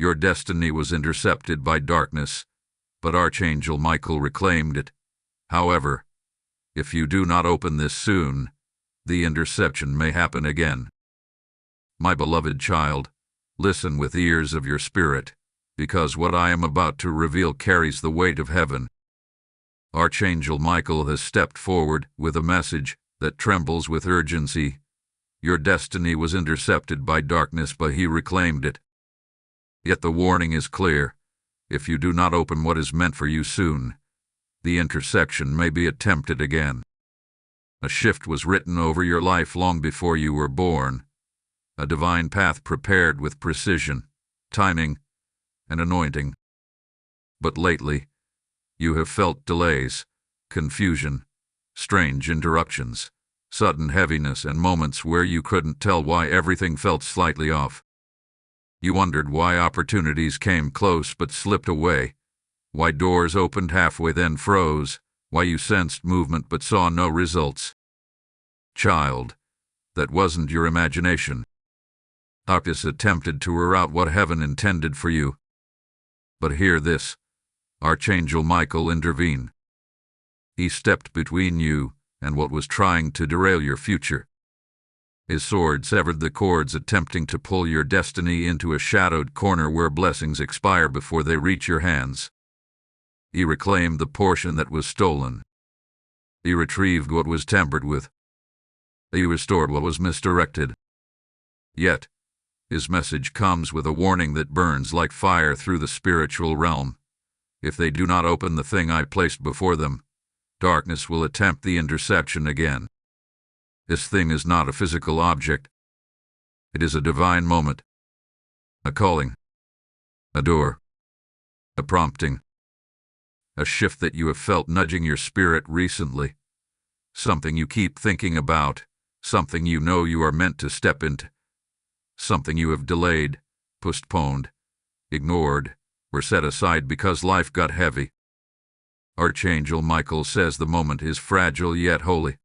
Your destiny was intercepted by darkness, but Archangel Michael reclaimed it. However, if you do not open this soon, the interception may happen again. My beloved child, listen with ears of your spirit, because what I am about to reveal carries the weight of heaven. Archangel Michael has stepped forward with a message that trembles with urgency. Your destiny was intercepted by darkness, but he reclaimed it. Yet the warning is clear. If you do not open what is meant for you soon, the interception may be attempted again. A shift was written over your life long before you were born, a divine path prepared with precision, timing, and anointing. But lately, you have felt delays, confusion, strange interruptions, sudden heaviness, and moments where you couldn't tell why everything felt slightly off. You wondered why opportunities came close but slipped away, why doors opened halfway then froze, why you sensed movement but saw no results. Child, that wasn't your imagination. Darkness attempted to reroute what heaven intended for you. But hear this, Archangel Michael intervened. He stepped between you and what was trying to derail your future. His sword severed the cords attempting to pull your destiny into a shadowed corner where blessings expire before they reach your hands. He reclaimed the portion that was stolen. He retrieved what was tampered with. He restored what was misdirected. Yet, his message comes with a warning that burns like fire through the spiritual realm. If they do not open the thing I placed before them, darkness will attempt the interception again. This thing is not a physical object. It is a divine moment, a calling, a door, a prompting, a shift that you have felt nudging your spirit recently, something you keep thinking about, something you know you are meant to step into, something you have delayed, postponed, ignored, or set aside because life got heavy. Archangel Michael says the moment is fragile yet holy.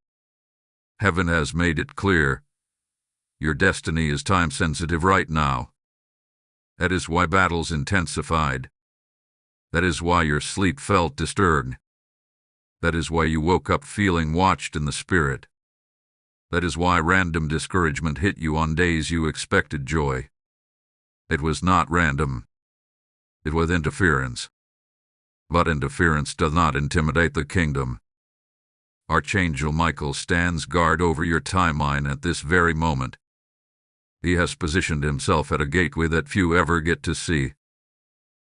Heaven has made it clear. Your destiny is time-sensitive right now. That is why battles intensified. That is why your sleep felt disturbed. That is why you woke up feeling watched in the spirit. That is why random discouragement hit you on days you expected joy. It was not random. It was interference. But interference does not intimidate the kingdom. Archangel Michael stands guard over your timeline at this very moment. He has positioned himself at a gateway that few ever get to see.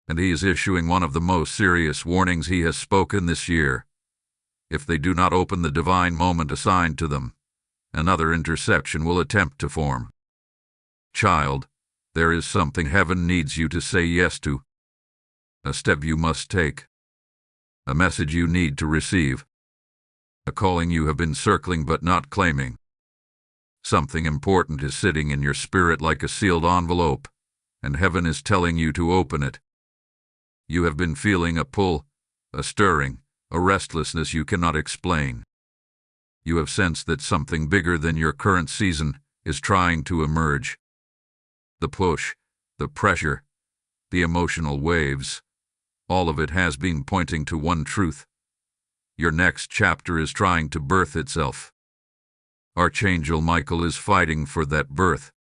And he is issuing one of the most serious warnings he has spoken this year. If they do not open the divine moment assigned to them, another interception will attempt to form. Child, there is something heaven needs you to say yes to. A step you must take. A message you need to receive. A calling you have been circling but not claiming. Something important is sitting in your spirit like a sealed envelope, and heaven is telling you to open it. You have been feeling a pull, a stirring, a restlessness you cannot explain. You have sensed that something bigger than your current season is trying to emerge. The push, the pressure, the emotional waves, all of it has been pointing to one truth. Your next chapter is trying to birth itself. Archangel Michael is fighting for that birth.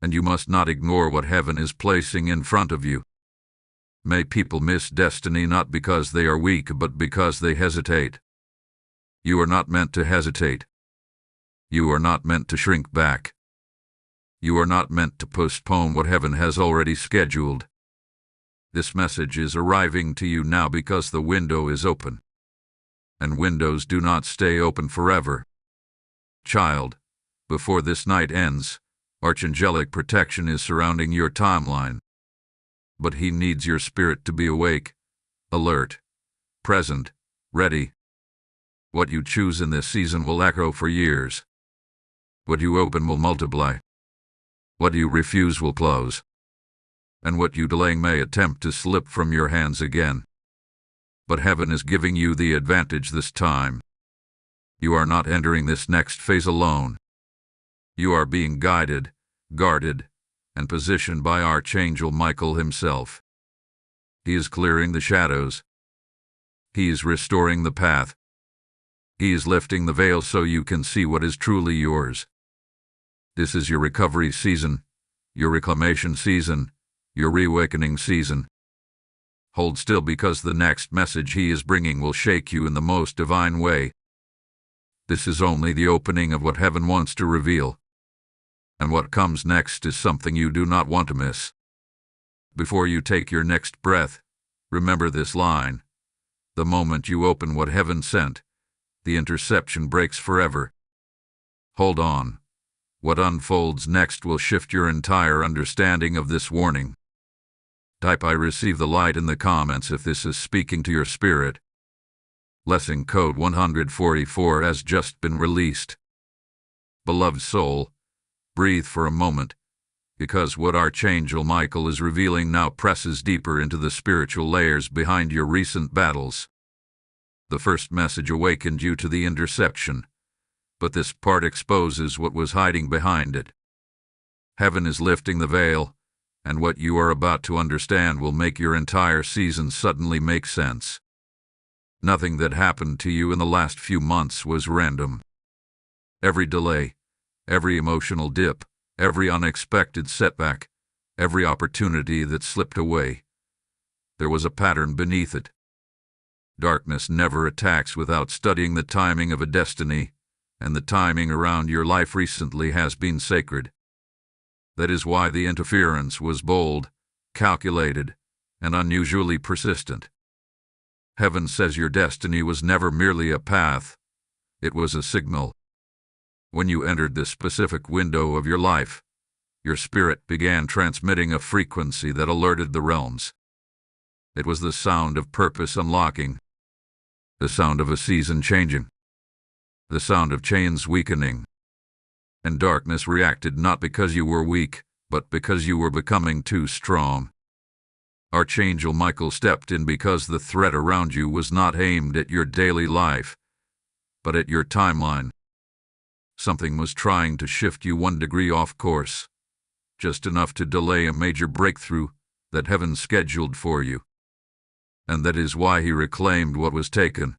And you must not ignore what heaven is placing in front of you. May people miss destiny not because they are weak but because they hesitate. You are not meant to hesitate. You are not meant to shrink back. You are not meant to postpone what heaven has already scheduled. This message is arriving to you now because the window is open. And windows do not stay open forever. Child, before this night ends, archangelic protection is surrounding your timeline. But he needs your spirit to be awake, alert, present, ready. What you choose in this season will echo for years. What you open will multiply. What you refuse will close. And what you delay may attempt to slip from your hands again. But heaven is giving you the advantage this time. You are not entering this next phase alone. You are being guided, guarded, and positioned by Archangel Michael himself. He is clearing the shadows. He is restoring the path. He is lifting the veil so you can see what is truly yours. This is your recovery season, your reclamation season, your reawakening season. Hold still, because the next message he is bringing will shake you in the most divine way. This is only the opening of what heaven wants to reveal. And what comes next is something you do not want to miss. Before you take your next breath, remember this line. The moment you open what heaven sent, the interception breaks forever. Hold on. What unfolds next will shift your entire understanding of this warning. Type "I receive the light" in the comments if this is speaking to your spirit. Lesson code 144 has just been released. Beloved soul, breathe for a moment, because what Archangel Michael is revealing now presses deeper into the spiritual layers behind your recent battles. The first message awakened you to the interception, but this part exposes what was hiding behind it. Heaven is lifting the veil, and what you are about to understand will make your entire season suddenly make sense. Nothing that happened to you in the last few months was random. Every delay, every emotional dip, every unexpected setback, every opportunity that slipped away, there was a pattern beneath it. Darkness never attacks without studying the timing of a destiny, and the timing around your life recently has been sacred. That is why the interference was bold, calculated, and unusually persistent. Heaven says your destiny was never merely a path, it was a signal. When you entered this specific window of your life, your spirit began transmitting a frequency that alerted the realms. It was the sound of purpose unlocking, the sound of a season changing, the sound of chains weakening. And darkness reacted not because you were weak, but because you were becoming too strong. Archangel Michael stepped in because the threat around you was not aimed at your daily life, but at your timeline. Something was trying to shift you 1 degree off course, just enough to delay a major breakthrough that heaven scheduled for you. And that is why he reclaimed what was taken.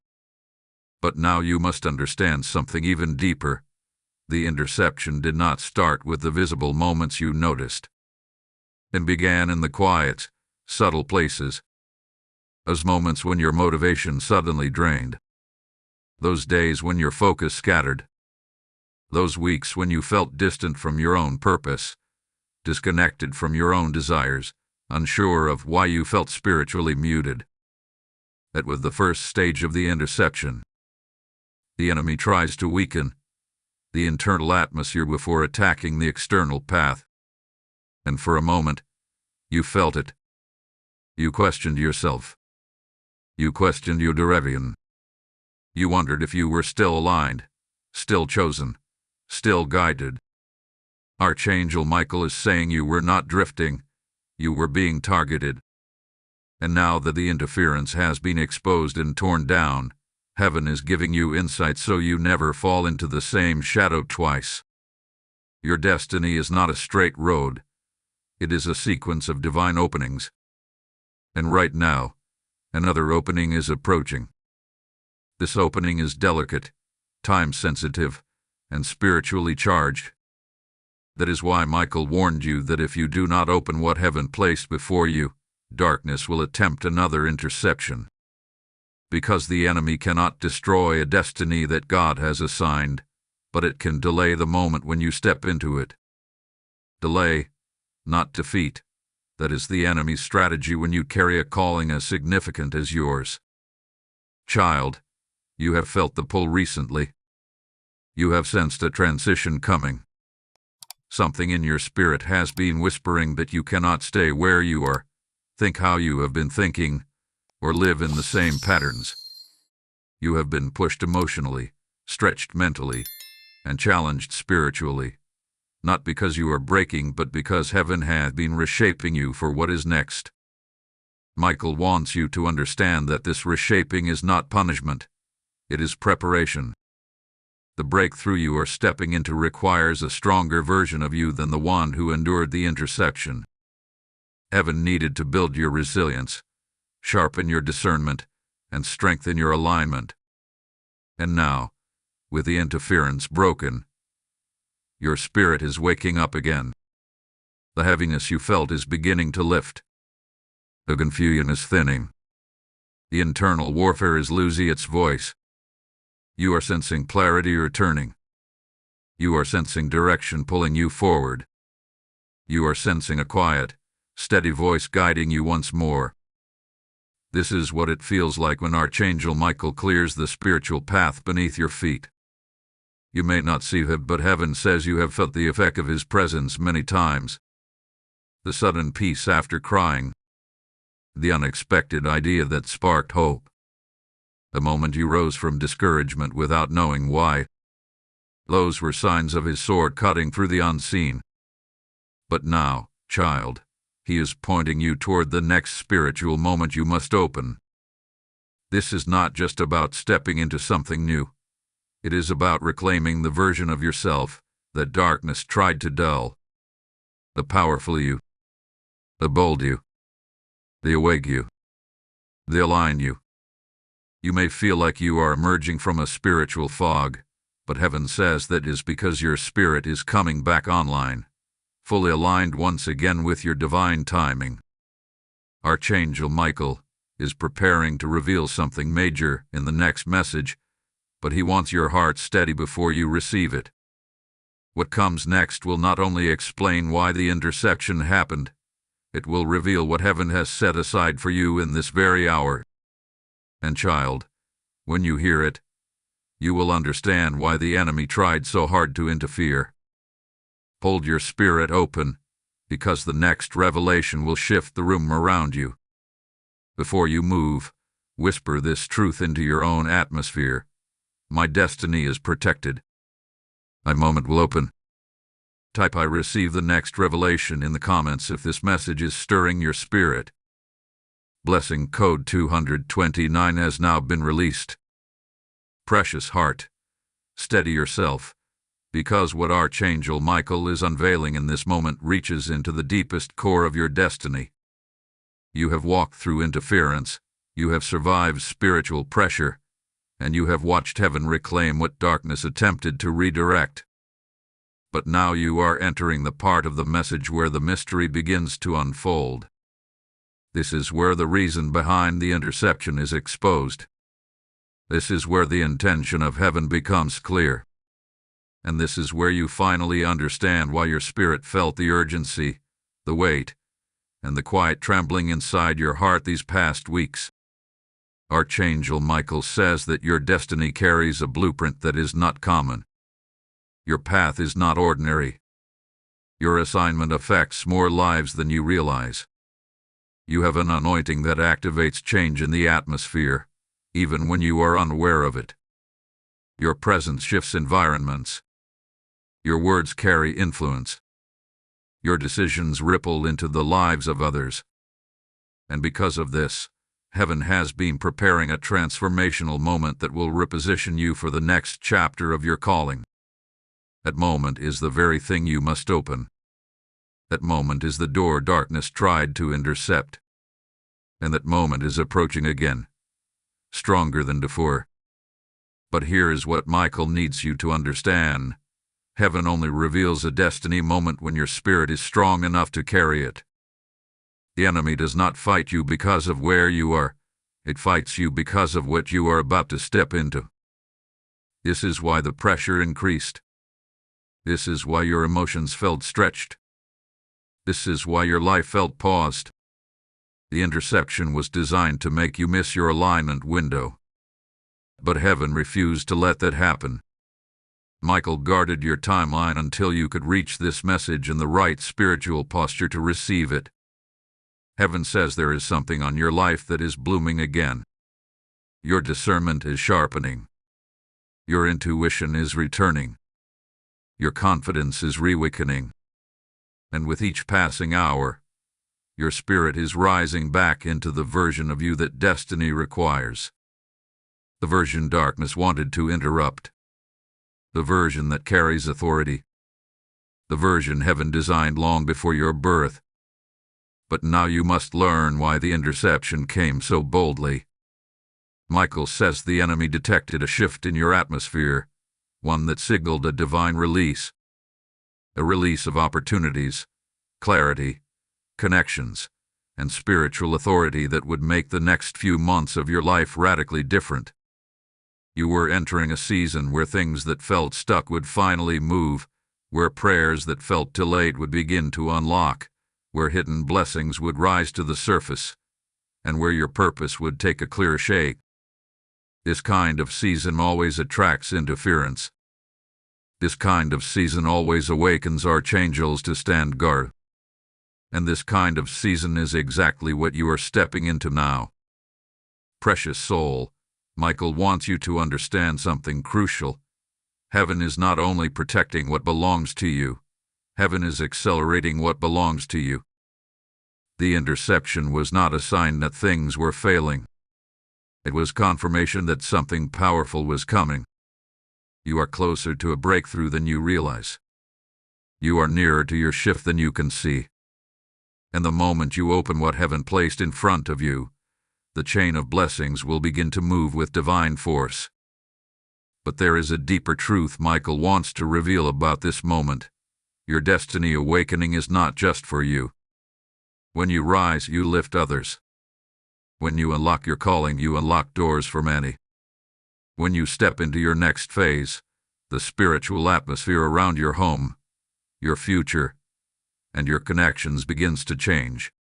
But now you must understand something even deeper. The interception did not start with the visible moments you noticed. It began in the quiet, subtle places. Those moments when your motivation suddenly drained. Those days when your focus scattered. Those weeks when you felt distant from your own purpose, disconnected from your own desires, unsure of why you felt spiritually muted. That was the first stage of the interception. The enemy tries to weaken the internal atmosphere before attacking the external path. And for a moment, you felt it. You questioned yourself. You questioned your direction. You wondered if you were still aligned, still chosen, still guided. Archangel Michael is saying you were not drifting, you were being targeted. And now that the interference has been exposed and torn down, heaven is giving you insight so you never fall into the same shadow twice. Your destiny is not a straight road. It is a sequence of divine openings. And right now, another opening is approaching. This opening is delicate, time-sensitive, and spiritually charged. That is why Michael warned you that if you do not open what heaven placed before you, darkness will attempt another interception. Because the enemy cannot destroy a destiny that God has assigned, but it can delay the moment when you step into it. Delay, not defeat. That is the enemy's strategy when you carry a calling as significant as yours. Child, you have felt the pull recently. You have sensed a transition coming. Something in your spirit has been whispering that you cannot stay where you are, think how you have been thinking, or live in the same patterns. You have been pushed emotionally, stretched mentally, and challenged spiritually, not because you are breaking but because heaven has been reshaping you for what is next. Michael wants you to understand that this reshaping is not punishment, it is preparation. The breakthrough you are stepping into requires a stronger version of you than the one who endured the interception. Heaven needed to build your resilience, sharpen your discernment, and strengthen your alignment. And now, with the interference broken, your spirit is waking up again. The heaviness you felt is beginning to lift. The confusion is thinning. The internal warfare is losing its voice. You are sensing clarity returning. You are sensing direction pulling you forward. You are sensing a quiet, steady voice guiding you once more. This is what it feels like when Archangel Michael clears the spiritual path beneath your feet. You may not see him, but heaven says you have felt the effect of his presence many times. The sudden peace after crying. The unexpected idea that sparked hope. The moment you rose from discouragement without knowing why. Those were signs of his sword cutting through the unseen. But now, child, he is pointing you toward the next spiritual moment you must open. This is not just about stepping into something new. It is about reclaiming the version of yourself that darkness tried to dull. The powerful you. The bold you. The awake you. The aligned you. You may feel like you are emerging from a spiritual fog, but heaven says that is because your spirit is coming back online, fully aligned once again with your divine timing. Archangel Michael is preparing to reveal something major in the next message, but he wants your heart steady before you receive it. What comes next will not only explain why the interception happened, it will reveal what heaven has set aside for you in this very hour. And child, when you hear it, you will understand why the enemy tried so hard to interfere. Hold your spirit open, because the next revelation will shift the room around you. Before you move, whisper this truth into your own atmosphere. My destiny is protected. My moment will open. Type I receive the next revelation in the comments if this message is stirring your spirit. Blessing code 229 has now been released. Precious heart, steady yourself, because what Archangel Michael is unveiling in this moment reaches into the deepest core of your destiny. You have walked through interference, you have survived spiritual pressure, and you have watched heaven reclaim what darkness attempted to redirect. But now you are entering the part of the message where the mystery begins to unfold. This is where the reason behind the interception is exposed. This is where the intention of heaven becomes clear. And this is where you finally understand why your spirit felt the urgency, the weight, and the quiet trembling inside your heart these past weeks. Archangel Michael says that your destiny carries a blueprint that is not common. Your path is not ordinary. Your assignment affects more lives than you realize. You have an anointing that activates change in the atmosphere, even when you are unaware of it. Your presence shifts environments. Your words carry influence. Your decisions ripple into the lives of others. And because of this, heaven has been preparing a transformational moment that will reposition you for the next chapter of your calling. That moment is the very thing you must open. That moment is the door darkness tried to intercept. And that moment is approaching again, stronger than before. But here is what Michael needs you to understand. Heaven only reveals a destiny moment when your spirit is strong enough to carry it. The enemy does not fight you because of where you are. It fights you because of what you are about to step into. This is why the pressure increased. This is why your emotions felt stretched. This is why your life felt paused. The interception was designed to make you miss your alignment window. But heaven refused to let that happen. Michael guarded your timeline until you could reach this message in the right spiritual posture to receive it. Heaven says there is something on your life that is blooming again. Your discernment is sharpening. Your intuition is returning. Your confidence is reawakening. And with each passing hour, your spirit is rising back into the version of you that destiny requires. The version darkness wanted to interrupt. the version that carries authority, the version heaven designed long before your birth. But now you must learn why the interception came so boldly. Michael says the enemy detected a shift in your atmosphere, one that signaled a divine release. A release of opportunities, clarity, connections, and spiritual authority that would make the next few months of your life radically different. You were entering a season where things that felt stuck would finally move, where prayers that felt delayed would begin to unlock, where hidden blessings would rise to the surface, and where your purpose would take a clear shape. This kind of season always attracts interference. This kind of season always awakens archangels to stand guard. And this kind of season is exactly what you are stepping into now. Precious soul, Michael wants you to understand something crucial. Heaven is not only protecting what belongs to you, heaven is accelerating what belongs to you. The interception was not a sign that things were failing. It was confirmation that something powerful was coming. You are closer to a breakthrough than you realize. You are nearer to your shift than you can see. And the moment you open what heaven placed in front of you, the chain of blessings will begin to move with divine force. But there is a deeper truth Michael wants to reveal about this moment. Your destiny awakening is not just for you. When you rise, you lift others. When you unlock your calling, you unlock doors for many. When you step into your next phase, the spiritual atmosphere around your home, your future, and your connections begins to change.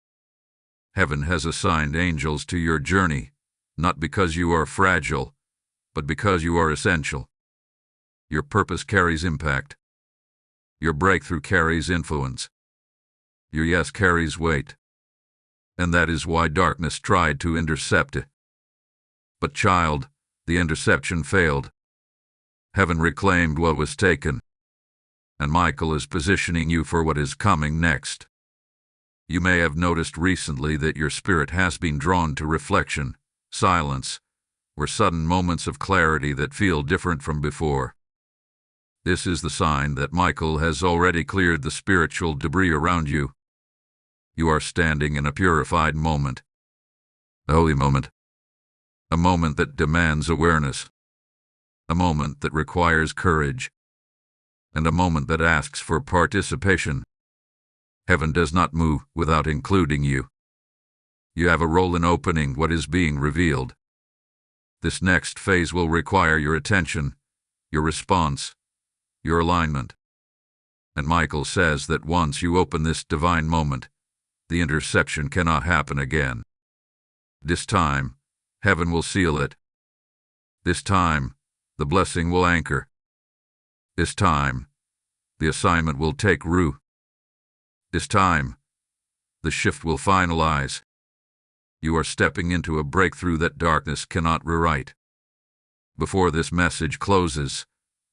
Heaven has assigned angels to your journey, not because you are fragile, but because you are essential. Your purpose carries impact. Your breakthrough carries influence. Your yes carries weight. And that is why darkness tried to intercept it. But child, the interception failed. Heaven reclaimed what was taken. And Michael is positioning you for what is coming next. You may have noticed recently that your spirit has been drawn to reflection, silence, or sudden moments of clarity that feel different from before. This is the sign that Michael has already cleared the spiritual debris around you. You are standing in a purified moment. A holy moment. A moment that demands awareness. A moment that requires courage. And a moment that asks for participation. Heaven does not move without including you. You have a role in opening what is being revealed. This next phase will require your attention, your response, your alignment. And Michael says that once you open this divine moment, the interception cannot happen again. This time, heaven will seal it. This time, the blessing will anchor. This time, the assignment will take root. This time, the shift will finalize. You are stepping into a breakthrough that darkness cannot rewrite. Before this message closes,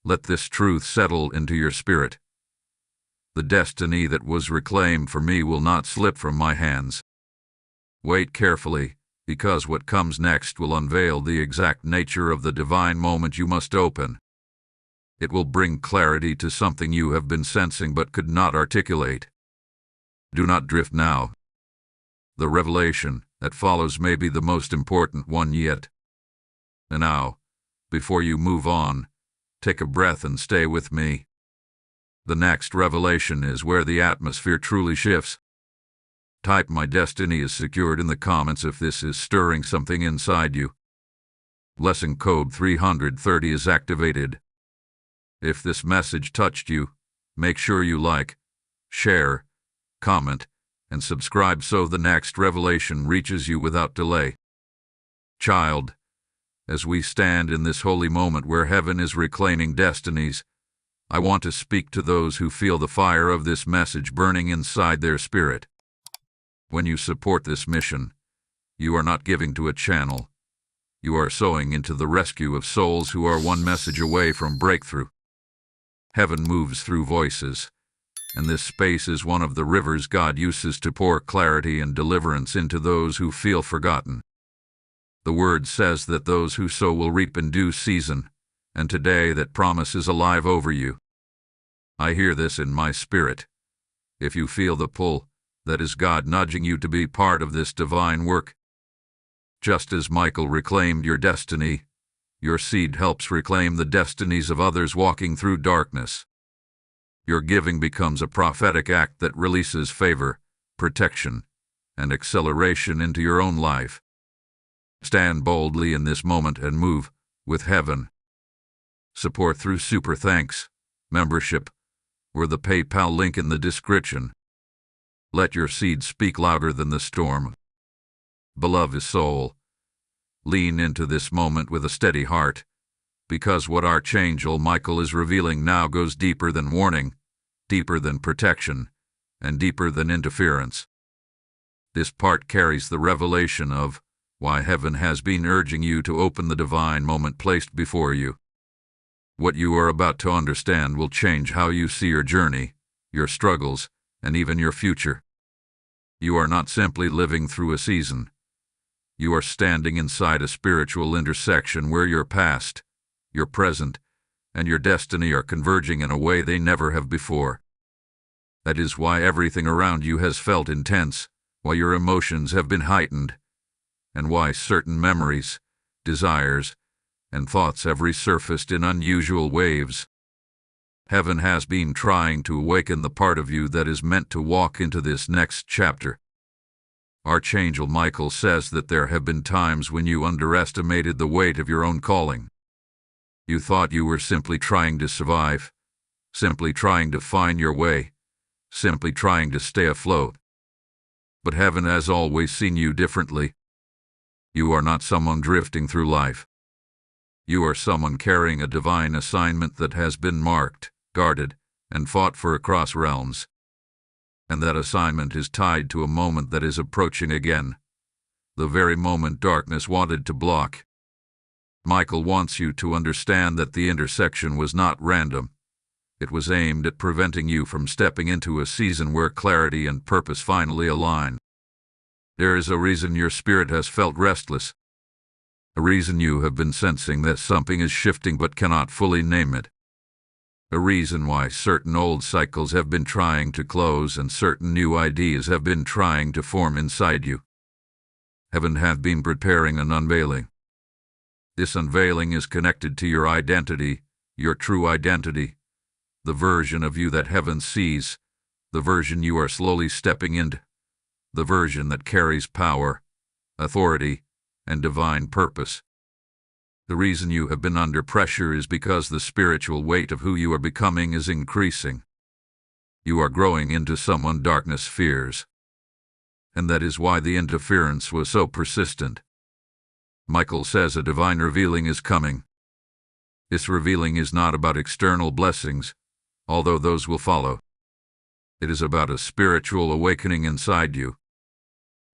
let this truth settle into your spirit. The destiny that was reclaimed for me will not slip from my hands. Wait carefully, because what comes next will unveil the exact nature of the divine moment you must open. It will bring clarity to something you have been sensing but could not articulate. Do not drift now. The revelation that follows may be the most important one yet. And now, before you move on, take a breath and stay with me. The next revelation is where the atmosphere truly shifts. Type "My destiny is secured" in the comments if this is stirring something inside you. Lesson code 330 is activated. If this message touched you, make sure you like, share, comment, and subscribe so the next revelation reaches you without delay. Child, as we stand in this holy moment where heaven is reclaiming destinies, I want to speak to those who feel the fire of this message burning inside their spirit. When you support this mission, you are not giving to a channel. You are sowing into the rescue of souls who are one message away from breakthrough. Heaven moves through voices, and this space is one of the rivers God uses to pour clarity and deliverance into those who feel forgotten. The word says that those who sow will reap in due season, and today that promise is alive over you. I hear this in my spirit. If you feel the pull, that is God nudging you to be part of this divine work. Just as Michael reclaimed your destiny, your seed helps reclaim the destinies of others walking through darkness. Your giving becomes a prophetic act that releases favor, protection, and acceleration into your own life. Stand boldly in this moment and move with heaven. Support through Super Thanks, membership, or the PayPal link in the description. Let your seed speak louder than the storm. Beloved soul, lean into this moment with a steady heart, because what Archangel Michael is revealing now goes deeper than warning, deeper than protection, and deeper than interference. This part carries the revelation of why heaven has been urging you to open the divine moment placed before you. What you are about to understand will change how you see your journey, your struggles, and even your future. You are not simply living through a season. You are standing inside a spiritual intersection where your past, your present, and your destiny are converging in a way they never have before. That is why everything around you has felt intense, why your emotions have been heightened, and why certain memories, desires, and thoughts have resurfaced in unusual waves. Heaven has been trying to awaken the part of you that is meant to walk into this next chapter. Archangel Michael says that there have been times when you underestimated the weight of your own calling. You thought you were simply trying to survive, simply trying to find your way, simply trying to stay afloat. But heaven has always seen you differently. You are not someone drifting through life. You are someone carrying a divine assignment that has been marked, guarded, and fought for across realms. And that assignment is tied to a moment that is approaching again, the very moment darkness wanted to block. Michael wants you to understand that the intersection was not random. It was aimed at preventing you from stepping into a season where clarity and purpose finally align. There is a reason your spirit has felt restless, a reason you have been sensing that something is shifting but cannot fully name it. A reason why certain old cycles have been trying to close and certain new ideas have been trying to form inside you. Heaven has been preparing an unveiling. This unveiling is connected to your identity, your true identity, the version of you that heaven sees, the version you are slowly stepping into, the version that carries power, authority, and divine purpose. The reason you have been under pressure is because the spiritual weight of who you are becoming is increasing. You are growing into someone darkness fears. And that is why the interference was so persistent. Michael says a divine revealing is coming. This revealing is not about external blessings, although those will follow. It is about a spiritual awakening inside you.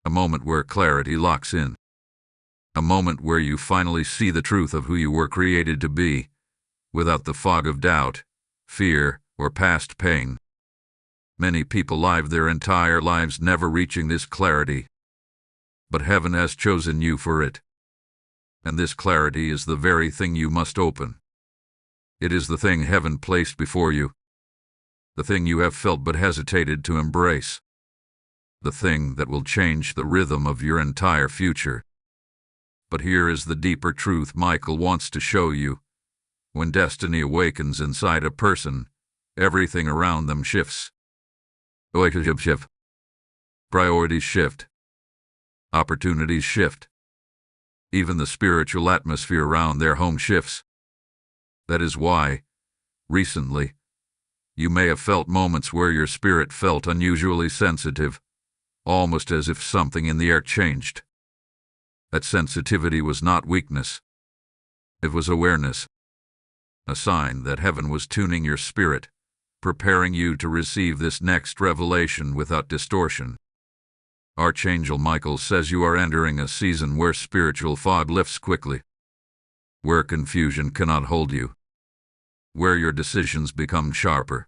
A moment where clarity locks in. A moment where you finally see the truth of who you were created to be, without the fog of doubt, fear, or past pain. Many people live their entire lives never reaching this clarity. But heaven has chosen you for it. And this clarity is the very thing you must open. It is the thing heaven placed before you. The thing you have felt but hesitated to embrace. The thing that will change the rhythm of your entire future. But here is the deeper truth Michael wants to show you. When destiny awakens inside a person, everything around them shifts. Priorities shift. Opportunities shift. Even the spiritual atmosphere around their home shifts. That is why, recently, you may have felt moments where your spirit felt unusually sensitive, almost as if something in the air changed. That sensitivity was not weakness. It was awareness. A sign that heaven was tuning your spirit, preparing you to receive this next revelation without distortion. Archangel Michael says you are entering a season where spiritual fog lifts quickly, where confusion cannot hold you, where your decisions become sharper,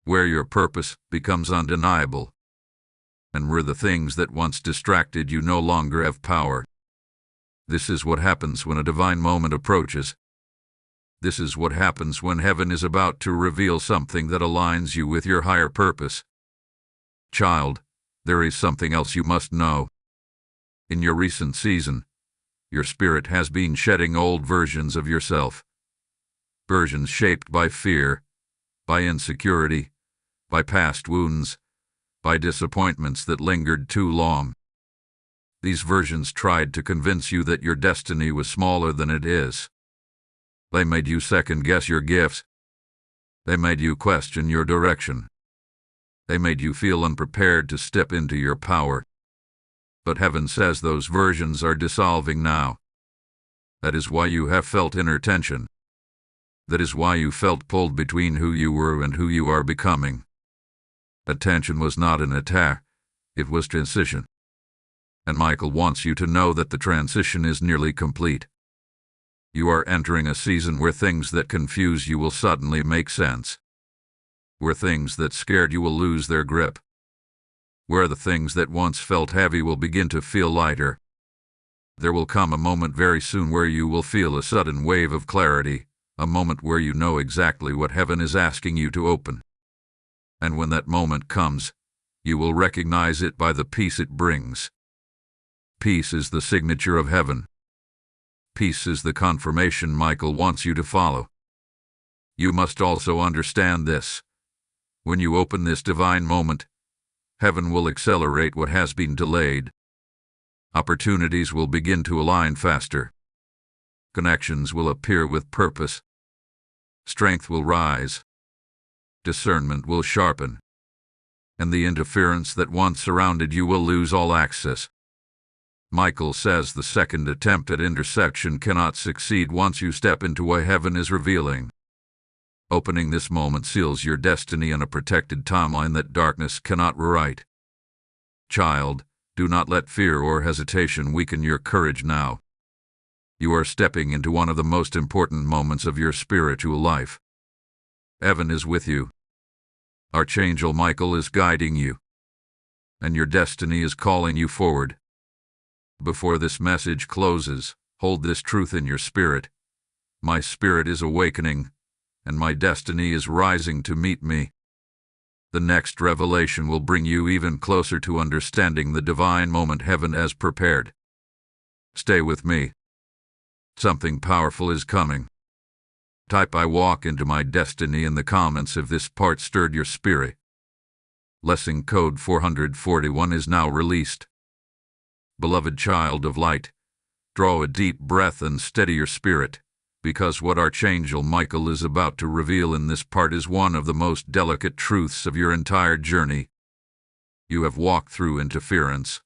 where your purpose becomes undeniable, and where the things that once distracted you no longer have power. This is what happens when a divine moment approaches. This is what happens when heaven is about to reveal something that aligns you with your higher purpose. Child, there is something else you must know. In your recent season, your spirit has been shedding old versions of yourself. Versions shaped by fear, by insecurity, by past wounds, by disappointments that lingered too long. These versions tried to convince you that your destiny was smaller than it is. They made you second-guess your gifts. They made you question your direction. They made you feel unprepared to step into your power. But heaven says those versions are dissolving now. That is why you have felt inner tension. That is why you felt pulled between who you were and who you are becoming. That tension was not an attack, it was transition. And Michael wants you to know that the transition is nearly complete. You are entering a season where things that confuse you will suddenly make sense. Where things that scared you will lose their grip. Where the things that once felt heavy will begin to feel lighter. There will come a moment very soon where you will feel a sudden wave of clarity, a moment where you know exactly what heaven is asking you to open. And when that moment comes, you will recognize it by the peace it brings. Peace is the signature of heaven. Peace is the confirmation Michael wants you to follow. You must also understand this. When you open this divine moment, heaven will accelerate what has been delayed. Opportunities will begin to align faster. Connections will appear with purpose. Strength will rise. Discernment will sharpen. And the interference that once surrounded you will lose all access. Michael says the second attempt at interception cannot succeed once you step into what heaven is revealing. Opening this moment seals your destiny in a protected timeline that darkness cannot rewrite. Child, do not let fear or hesitation weaken your courage now. You are stepping into one of the most important moments of your spiritual life. Heaven is with you. Archangel Michael is guiding you. And your destiny is calling you forward. Before this message closes, hold this truth in your spirit. My spirit is awakening, and my destiny is rising to meet me. The next revelation will bring you even closer to understanding the divine moment heaven has prepared. Stay with me. Something powerful is coming. Type "I walk into my destiny" in the comments if this part stirred your spirit. Lesson code 441 is now released. Beloved child of light, draw a deep breath and steady your spirit, because what Archangel Michael is about to reveal in this part is one of the most delicate truths of your entire journey. You have walked through interference,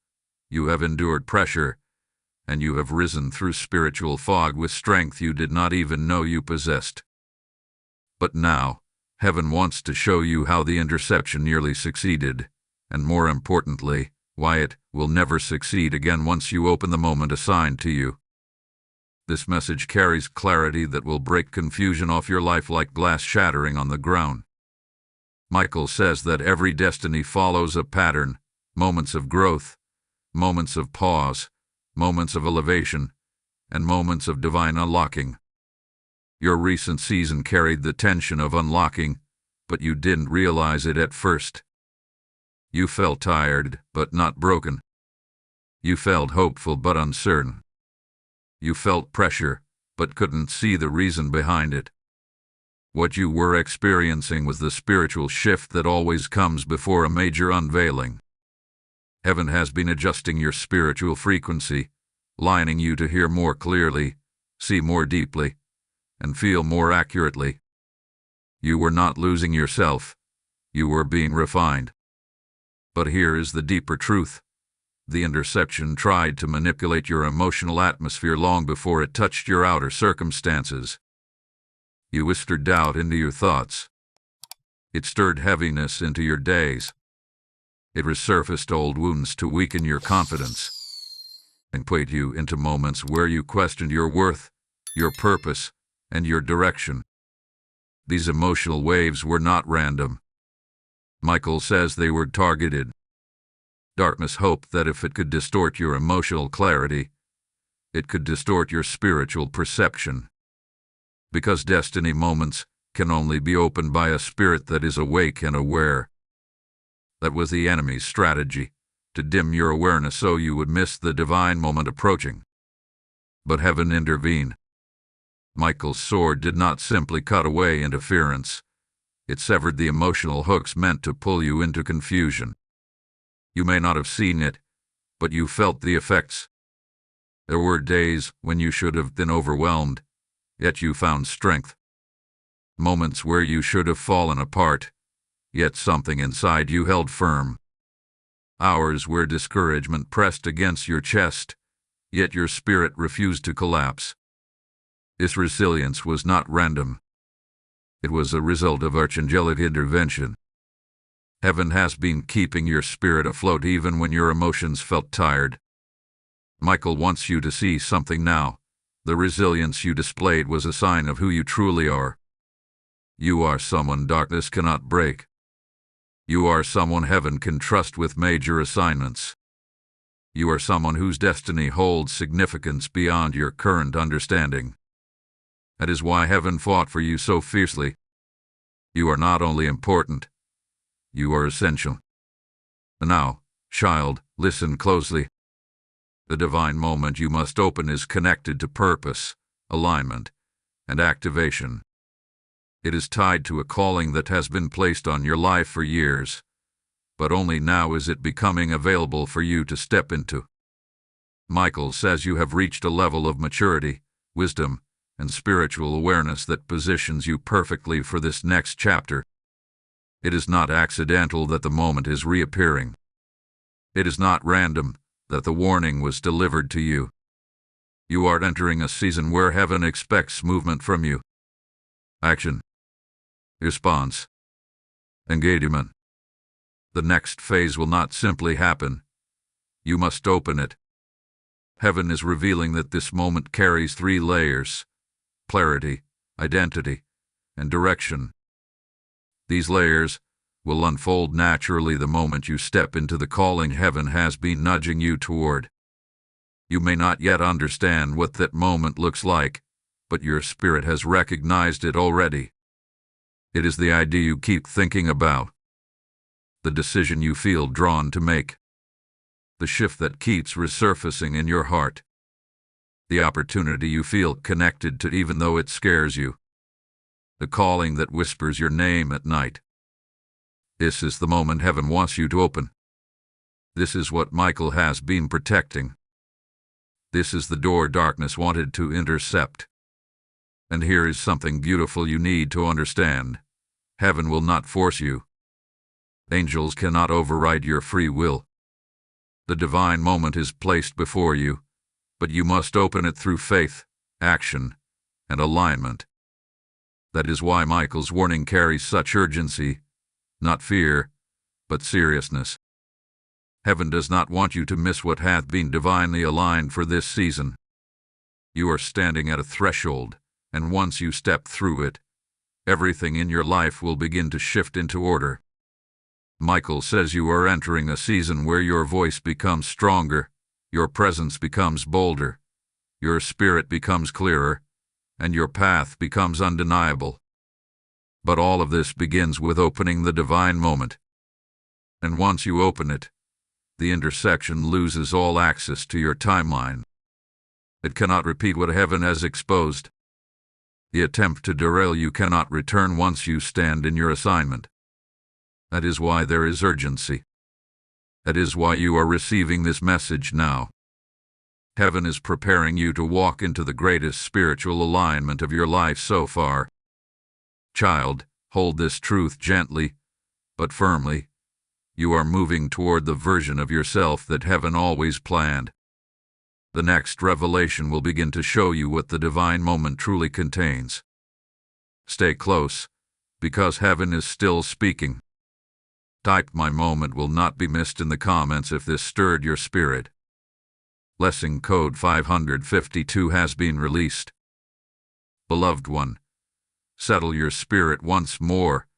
you have endured pressure, and you have risen through spiritual fog with strength you did not even know you possessed. But now, heaven wants to show you how the interception nearly succeeded, and more importantly, why it will never succeed again once you open the moment assigned to you. This message carries clarity that will break confusion off your life like glass shattering on the ground. Michael says that every destiny follows a pattern, moments of growth, moments of pause, moments of elevation, and moments of divine unlocking. Your recent season carried the tension of unlocking, but you didn't realize it at first. You felt tired, but not broken. You felt hopeful, but uncertain. You felt pressure, but couldn't see the reason behind it. What you were experiencing was the spiritual shift that always comes before a major unveiling. Heaven has been adjusting your spiritual frequency, lining you to hear more clearly, see more deeply, and feel more accurately. You were not losing yourself. You were being refined. But here is the deeper truth. The interception tried to manipulate your emotional atmosphere long before it touched your outer circumstances. You whispered doubt into your thoughts. It stirred heaviness into your days. It resurfaced old wounds to weaken your confidence and put you into moments where you questioned your worth, your purpose, and your direction. These emotional waves were not random. Michael says they were targeted. Darkness hoped that if it could distort your emotional clarity, it could distort your spiritual perception. because destiny moments can only be opened by a spirit that is awake and aware. That was the enemy's strategy, to dim your awareness so you would miss the divine moment approaching. But heaven intervened. Michael's sword did not simply cut away interference. It severed the emotional hooks meant to pull you into confusion. You may not have seen it, but you felt the effects. There were days when you should have been overwhelmed, yet you found strength. Moments where you should have fallen apart, yet something inside you held firm. Hours where discouragement pressed against your chest, yet your spirit refused to collapse. This resilience was not random. It was a result of archangelic intervention. Heaven has been keeping your spirit afloat even when your emotions felt tired. Michael wants you to see something now. The resilience you displayed was a sign of who you truly are. You are someone darkness cannot break. You are someone heaven can trust with major assignments. You are someone whose destiny holds significance beyond your current understanding. That is why heaven fought for you so fiercely. You are not only important, you are essential. Now, child, listen closely. The divine moment you must open is connected to purpose, alignment, and activation. It is tied to a calling that has been placed on your life for years, but only now is it becoming available for you to step into. Michael says you have reached a level of maturity, wisdom, and spiritual awareness that positions you perfectly for this next chapter. It is not accidental that the moment is reappearing. It is not random that the warning was delivered to you. You are entering a season where heaven expects movement from you. Action. Response. Engagement. The next phase will not simply happen. You must open it. Heaven is revealing that this moment carries 3 layers: clarity, identity, and direction. These layers will unfold naturally the moment you step into the calling heaven has been nudging you toward. You may not yet understand what that moment looks like, but your spirit has recognized it already. It is the idea you keep thinking about, the decision you feel drawn to make, the shift that keeps resurfacing in your heart, the opportunity you feel connected to even though it scares you, the calling that whispers your name at night. This is the moment heaven wants you to open. This is what Michael has been protecting. This is the door darkness wanted to intercept. And here is something beautiful you need to understand. Heaven will not force you. Angels cannot override your free will. The divine moment is placed before you, but you must open it through faith, action, and alignment. That is why Michael's warning carries such urgency, not fear, but seriousness. Heaven does not want you to miss what hath been divinely aligned for this season. You are standing at a threshold, and once you step through it, everything in your life will begin to shift into order. Michael says you are entering a season where your voice becomes stronger, your presence becomes bolder, your spirit becomes clearer, and your path becomes undeniable. But all of this begins with opening the divine moment. And once you open it, the intersection loses all access to your timeline. It cannot repeat what heaven has exposed. The attempt to derail you cannot return once you stand in your assignment. That is why there is urgency. That is why you are receiving this message now. Heaven is preparing you to walk into the greatest spiritual alignment of your life so far. Child, hold this truth gently, but firmly. You are moving toward the version of yourself that heaven always planned. The next revelation will begin to show you what the divine moment truly contains. Stay close, because heaven is still speaking. Type "My moment will not be missed" in the comments if this stirred your spirit. Lesson code 552 has been released. Beloved one, settle your spirit once more,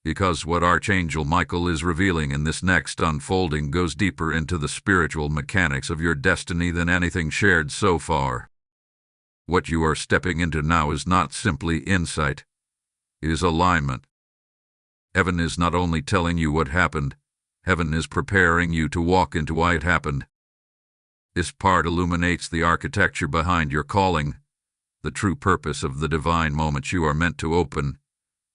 because what Archangel Michael is revealing in this next unfolding goes deeper into the spiritual mechanics of your destiny than anything shared so far. What you are stepping into now is not simply insight. It is alignment. Heaven is not only telling you what happened, heaven is preparing you to walk into why it happened. This part illuminates the architecture behind your calling, the true purpose of the divine moment you are meant to open,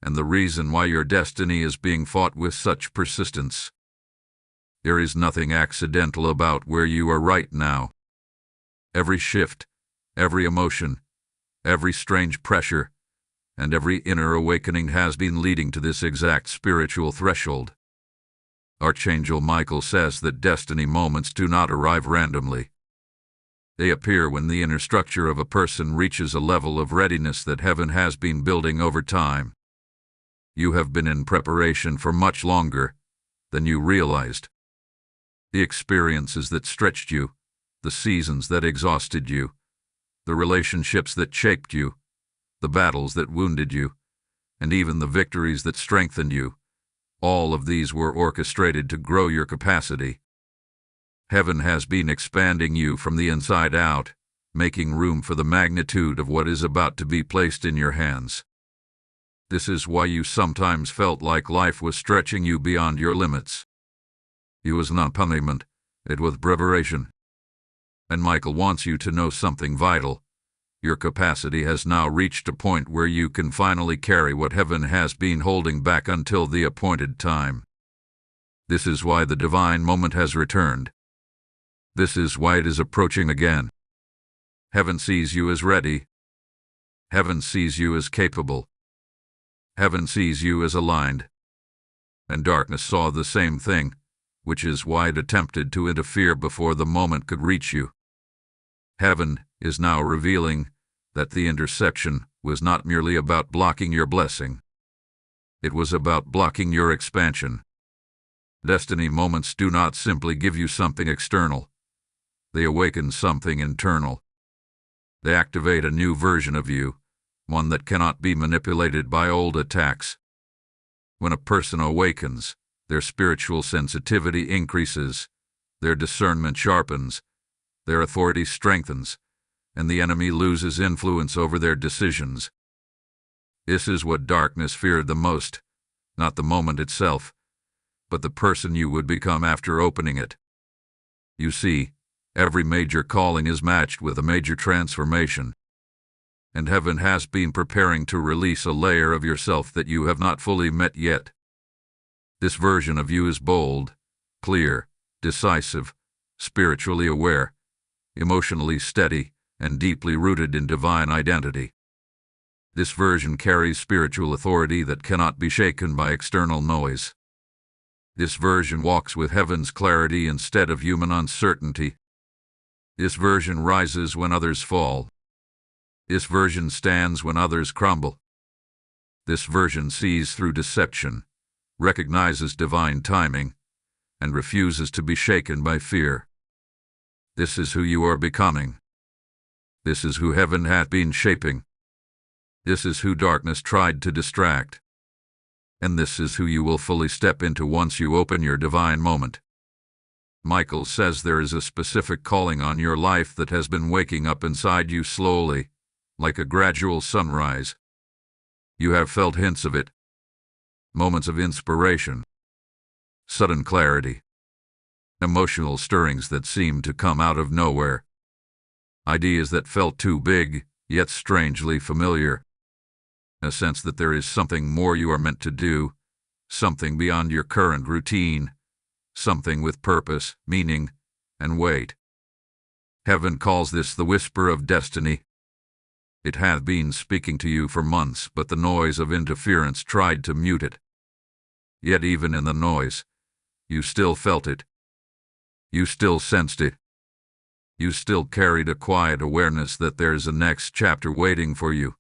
and the reason why your destiny is being fought with such persistence. There is nothing accidental about where you are right now. Every shift, every emotion, every strange pressure, and every inner awakening has been leading to this exact spiritual threshold. Archangel Michael says that destiny moments do not arrive randomly. They appear when the inner structure of a person reaches a level of readiness that heaven has been building over time. You have been in preparation for much longer than you realized. The experiences that stretched you, the seasons that exhausted you, the relationships that shaped you, the battles that wounded you, and even the victories that strengthened you, all of these were orchestrated to grow your capacity. Heaven has been expanding you from the inside out, making room for the magnitude of what is about to be placed in your hands. This is why you sometimes felt like life was stretching you beyond your limits. It was not punishment, it was preparation. And Michael wants you to know something vital. Your capacity has now reached a point where you can finally carry what heaven has been holding back until the appointed time. This is why the divine moment has returned. This is why it is approaching again. Heaven sees you as ready. Heaven sees you as capable. Heaven sees you as aligned. And darkness saw the same thing, which is why it attempted to interfere before the moment could reach you. Heaven is now revealing that the interception was not merely about blocking your blessing. It was about blocking your expansion. Destiny moments do not simply give you something external. They awaken something internal. They activate a new version of you, one that cannot be manipulated by old attacks. When a person awakens, their spiritual sensitivity increases, their discernment sharpens, their authority strengthens, and the enemy loses influence over their decisions. This is what darkness feared the most, not the moment itself, but the person you would become after opening it. You see, every major calling is matched with a major transformation, and heaven has been preparing to release a layer of yourself that you have not fully met yet. This version of you is bold, clear, decisive, spiritually aware, emotionally steady, and deeply rooted in divine identity. This version carries spiritual authority that cannot be shaken by external noise. This version walks with heaven's clarity instead of human uncertainty. This version rises when others fall. This version stands when others crumble. This version sees through deception, recognizes divine timing, and refuses to be shaken by fear. This is who you are becoming. This is who heaven has been shaping. This is who darkness tried to distract. And this is who you will fully step into once you open your divine moment. Michael says there is a specific calling on your life that has been waking up inside you slowly, like a gradual sunrise. You have felt hints of it. Moments of inspiration. Sudden clarity. Emotional stirrings that seemed to come out of nowhere. Ideas that felt too big, yet strangely familiar. A sense that there is something more you are meant to do, something beyond your current routine, something with purpose, meaning, and weight. Heaven calls this the whisper of destiny. It had been speaking to you for months, but the noise of interference tried to mute it. Yet even in the noise, you still felt it. You still sensed it. You still carried a quiet awareness that there's a next chapter waiting for you.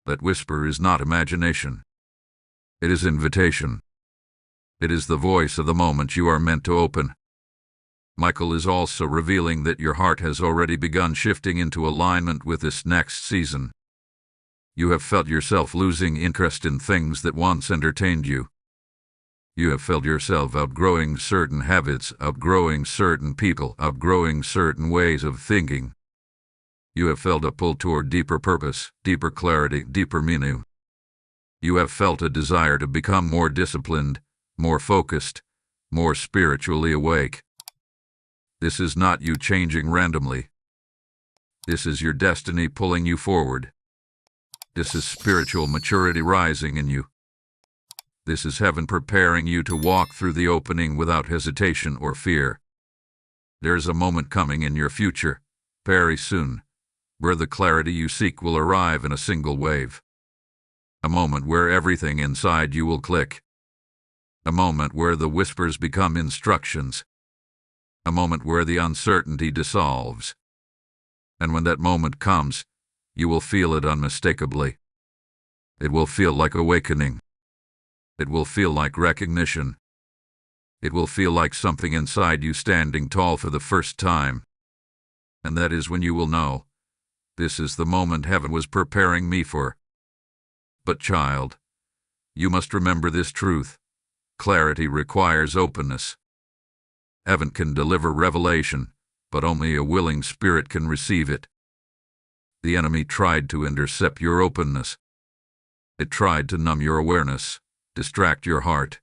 That whisper is not imagination. It is invitation. It is the voice of the moment you are meant to open. Michael is also revealing that your heart has already begun shifting into alignment with this next season. You have felt yourself losing interest in things that once entertained you. You have felt yourself outgrowing certain habits, outgrowing certain people, outgrowing certain ways of thinking. You have felt a pull toward deeper purpose, deeper clarity, deeper meaning. You have felt a desire to become more disciplined, more focused, more spiritually awake. This is not you changing randomly. This is your destiny pulling you forward. This is spiritual maturity rising in you. This is heaven preparing you to walk through the opening without hesitation or fear. There's a moment coming in your future, very soon, where the clarity you seek will arrive in a single wave. A moment where everything inside you will click. A moment where the whispers become instructions. A moment where the uncertainty dissolves. And when that moment comes, you will feel it unmistakably. It will feel like awakening. It will feel like recognition. It will feel like something inside you standing tall for the first time. And that is when you will know, this is the moment heaven was preparing me for. But child, you must remember this truth. Clarity requires openness. Heaven can deliver revelation, but only a willing spirit can receive it. The enemy tried to intercept your openness. It tried to numb your awareness, distract your heart,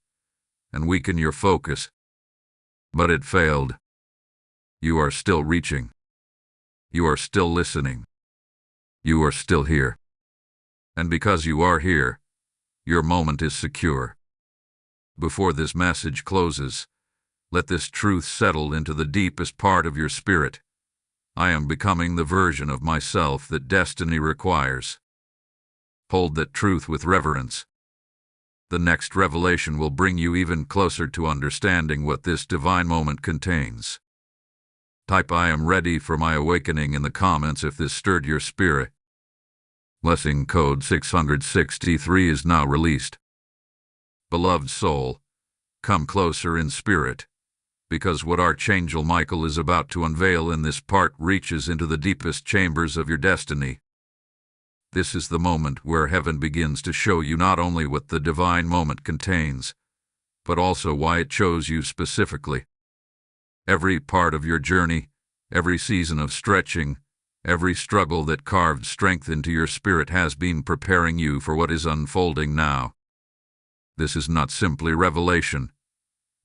and weaken your focus. But it failed. You are still reaching. You are still listening. You are still here. And because you are here, your moment is secure. Before this message closes, let this truth settle into the deepest part of your spirit. I am becoming the version of myself that destiny requires. Hold that truth with reverence. The next revelation will bring you even closer to understanding what this divine moment contains. Type "I am ready for my awakening" in the comments if this stirred your spirit. Blessing code 663 is now released. Beloved soul, come closer in spirit, because what Archangel Michael is about to unveil in this part reaches into the deepest chambers of your destiny. This is the moment where heaven begins to show you not only what the divine moment contains, but also why it chose you specifically. Every part of your journey, every season of stretching, every struggle that carved strength into your spirit has been preparing you for what is unfolding now. This is not simply revelation.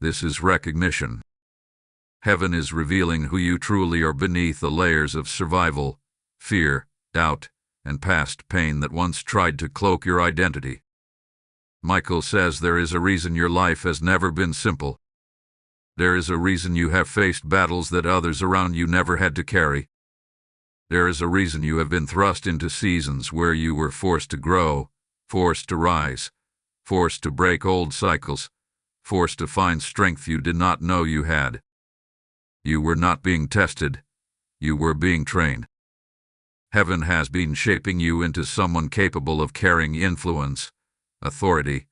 This is recognition. Heaven is revealing who you truly are beneath the layers of survival, fear, doubt, and past pain that once tried to cloak your identity. Michael says there is a reason your life has never been simple. There is a reason you have faced battles that others around you never had to carry. There is a reason you have been thrust into seasons where you were forced to grow, forced to rise, forced to break old cycles, forced to find strength you did not know you had. You were not being tested. You were being trained. Heaven has been shaping you into someone capable of carrying influence, authority,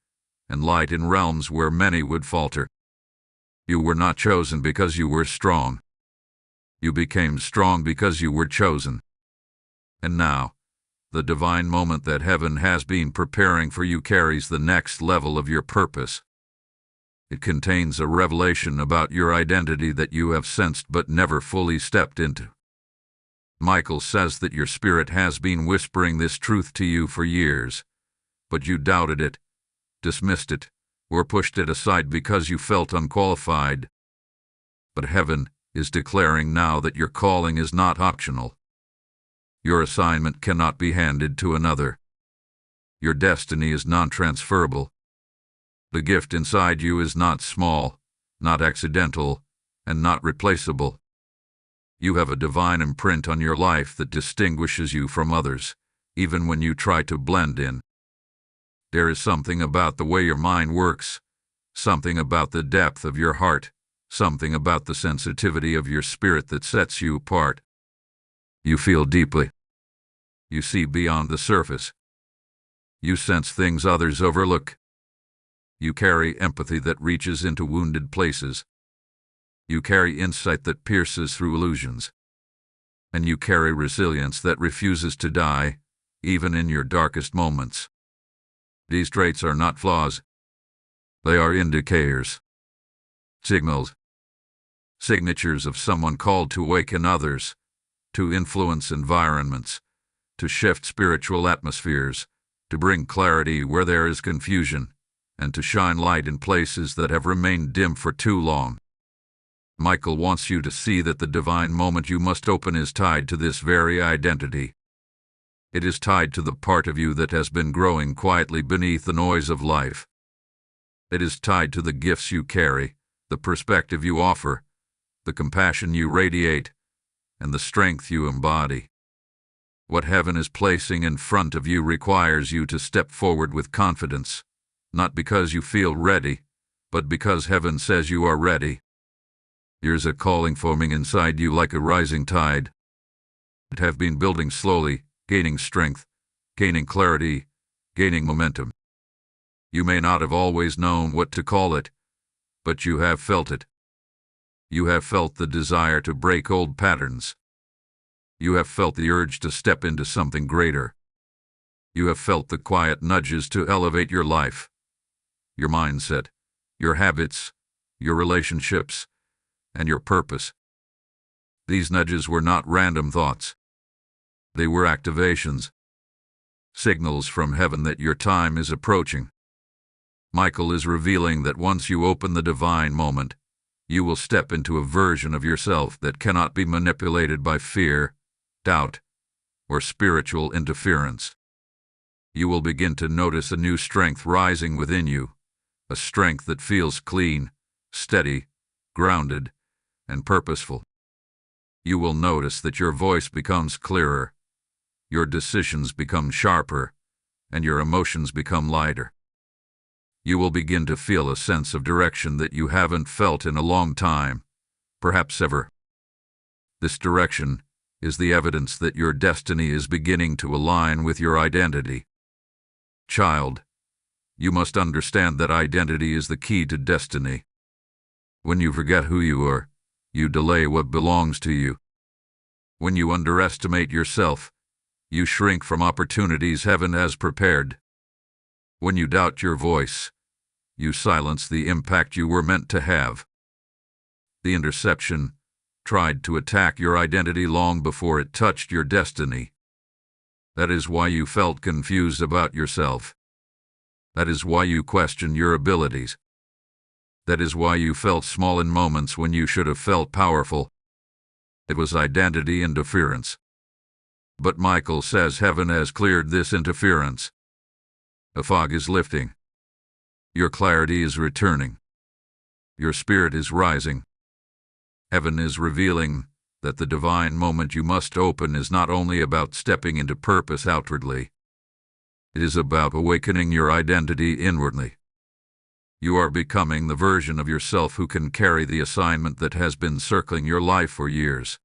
and light in realms where many would falter. You were not chosen because you were strong. You became strong because you were chosen. And now, the divine moment that heaven has been preparing for you carries the next level of your purpose. It contains a revelation about your identity that you have sensed but never fully stepped into. Michael says that your spirit has been whispering this truth to you for years, but you doubted it, dismissed it, or pushed it aside because you felt unqualified. But heaven is declaring now that your calling is not optional. Your assignment cannot be handed to another. Your destiny is non-transferable. The gift inside you is not small, not accidental, and not replaceable. You have a divine imprint on your life that distinguishes you from others, even when you try to blend in. There is something about the way your mind works, something about the depth of your heart, something about the sensitivity of your spirit that sets you apart. You feel deeply. You see beyond the surface. You sense things others overlook. You carry empathy that reaches into wounded places. You carry insight that pierces through illusions. And you carry resilience that refuses to die, even in your darkest moments. These traits are not flaws. They are indicators. Signals. Signatures of someone called to awaken others, to influence environments, to shift spiritual atmospheres, to bring clarity where there is confusion, and to shine light in places that have remained dim for too long. Michael wants you to see that the divine moment you must open is tied to this very identity. It is tied to the part of you that has been growing quietly beneath the noise of life. It is tied to the gifts you carry, the perspective you offer, the compassion you radiate, and the strength you embody. What heaven is placing in front of you requires you to step forward with confidence, not because you feel ready, but because heaven says you are ready. There's a calling forming inside you like a rising tide. It have been building slowly, gaining strength, gaining clarity, gaining momentum. You may not have always known what to call it, but you have felt it. You have felt the desire to break old patterns. You have felt the urge to step into something greater. You have felt the quiet nudges to elevate your life, your mindset, your habits, your relationships, and your purpose. These nudges were not random thoughts. They were activations, signals from heaven that your time is approaching. Michael is revealing that once you open the divine moment, you will step into a version of yourself that cannot be manipulated by fear, doubt, or spiritual interference. You will begin to notice a new strength rising within you, a strength that feels clean, steady, grounded, and purposeful. You will notice that your voice becomes clearer, your decisions become sharper, and your emotions become lighter. You will begin to feel a sense of direction that you haven't felt in a long time, perhaps ever. This direction is the evidence that your destiny is beginning to align with your identity. Child, you must understand that identity is the key to destiny. When you forget who you are, you delay what belongs to you. When you underestimate yourself, you shrink from opportunities heaven has prepared. When you doubt your voice, you silence the impact you were meant to have. The interception tried to attack your identity long before it touched your destiny. That is why you felt confused about yourself. That is why you questioned your abilities. That is why you felt small in moments when you should have felt powerful. It was identity interference. But Michael says heaven has cleared this interference. The fog is lifting. Your clarity is returning. Your spirit is rising. Heaven is revealing that the divine moment you must open is not only about stepping into purpose outwardly. It is about awakening your identity inwardly. You are becoming the version of yourself who can carry the assignment that has been circling your life for years.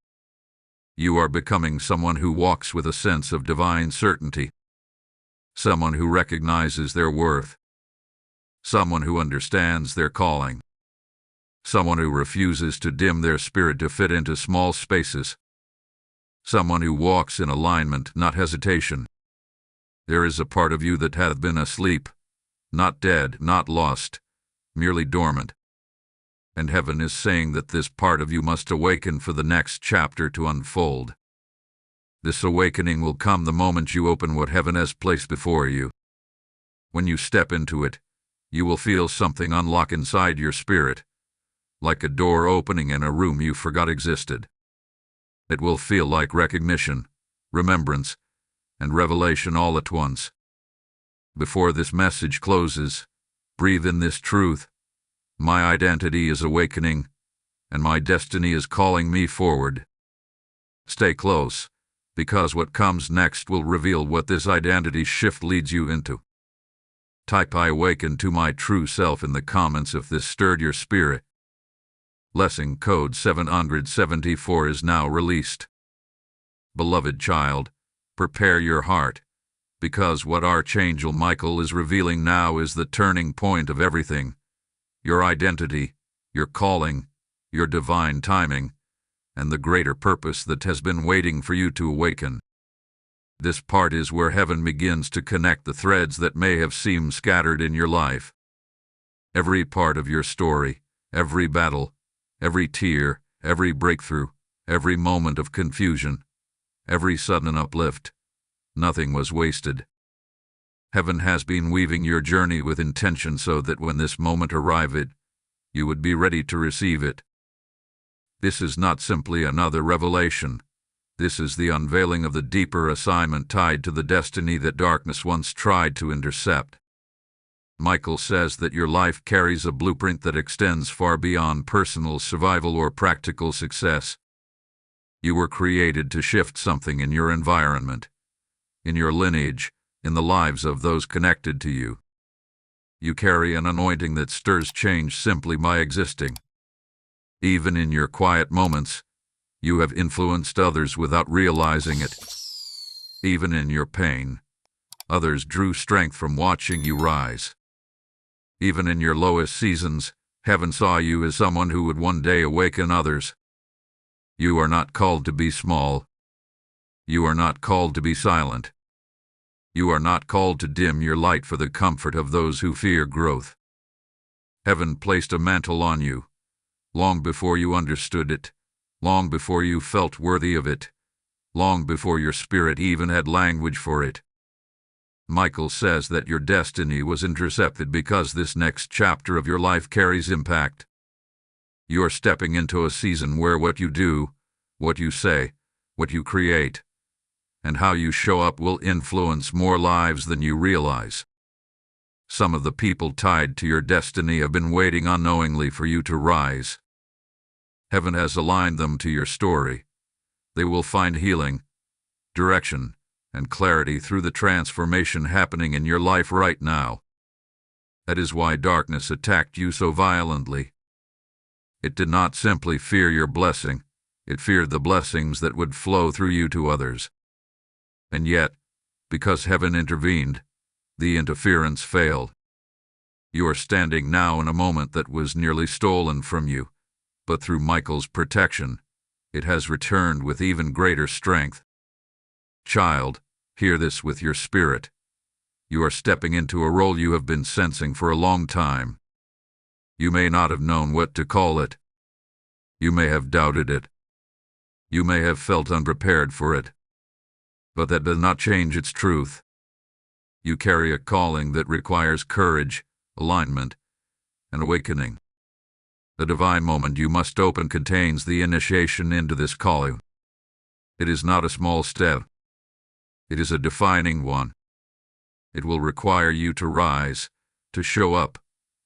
You are becoming someone who walks with a sense of divine certainty. Someone who recognizes their worth. Someone who understands their calling. Someone who refuses to dim their spirit to fit into small spaces. Someone who walks in alignment, not hesitation. There is a part of you that hath been asleep, not dead, not lost, merely dormant. And heaven is saying that this part of you must awaken for the next chapter to unfold. This awakening will come the moment you open what heaven has placed before you. When you step into it, you will feel something unlock inside your spirit, like a door opening in a room you forgot existed. It will feel like recognition, remembrance, and revelation all at once. Before this message closes, breathe in this truth. My identity is awakening, and my destiny is calling me forward. Stay close, because what comes next will reveal what this identity shift leads you into. Type "I awaken to my true self" in the comments if this stirred your spirit. Lesson code 774 is now released. Beloved child, prepare your heart, because what Archangel Michael is revealing now is the turning point of everything. Your identity, your calling, your divine timing, and the greater purpose that has been waiting for you to awaken. This part is where heaven begins to connect the threads that may have seemed scattered in your life. Every part of your story, every battle, every tear, every breakthrough, every moment of confusion, every sudden uplift. Nothing was wasted. Heaven has been weaving your journey with intention so that when this moment arrived, you would be ready to receive it. This is not simply another revelation. This is the unveiling of the deeper assignment tied to the destiny that darkness once tried to intercept. Michael says that your life carries a blueprint that extends far beyond personal survival or practical success. You were created to shift something in your environment, in your lineage, in the lives of those connected to you. You carry an anointing that stirs change simply by existing. Even in your quiet moments, you have influenced others without realizing it. Even in your pain, others drew strength from watching you rise. Even in your lowest seasons, heaven saw you as someone who would one day awaken others. You are not called to be small. You are not called to be silent. You are not called to dim your light for the comfort of those who fear growth. Heaven placed a mantle on you, long before you understood it, long before you felt worthy of it, long before your spirit even had language for it. Michael says that your destiny was intercepted because this next chapter of your life carries impact. You're stepping into a season where what you do, what you say, what you create, and how you show up will influence more lives than you realize. Some of the people tied to your destiny have been waiting unknowingly for you to rise. Heaven has aligned them to your story. They will find healing, direction, and clarity through the transformation happening in your life right now. That is why darkness attacked you so violently. It did not simply fear your blessing, it feared the blessings that would flow through you to others. And yet, because heaven intervened, the interference failed. You are standing now in a moment that was nearly stolen from you, but through Michael's protection, it has returned with even greater strength. Child, hear this with your spirit. You are stepping into a role you have been sensing for a long time. You may not have known what to call it. You may have doubted it. You may have felt unprepared for it. But that does not change its truth. You carry a calling that requires courage, alignment, and awakening. The divine moment you must open contains the initiation into this calling. It is not a small step. It is a defining one. It will require you to rise, to show up,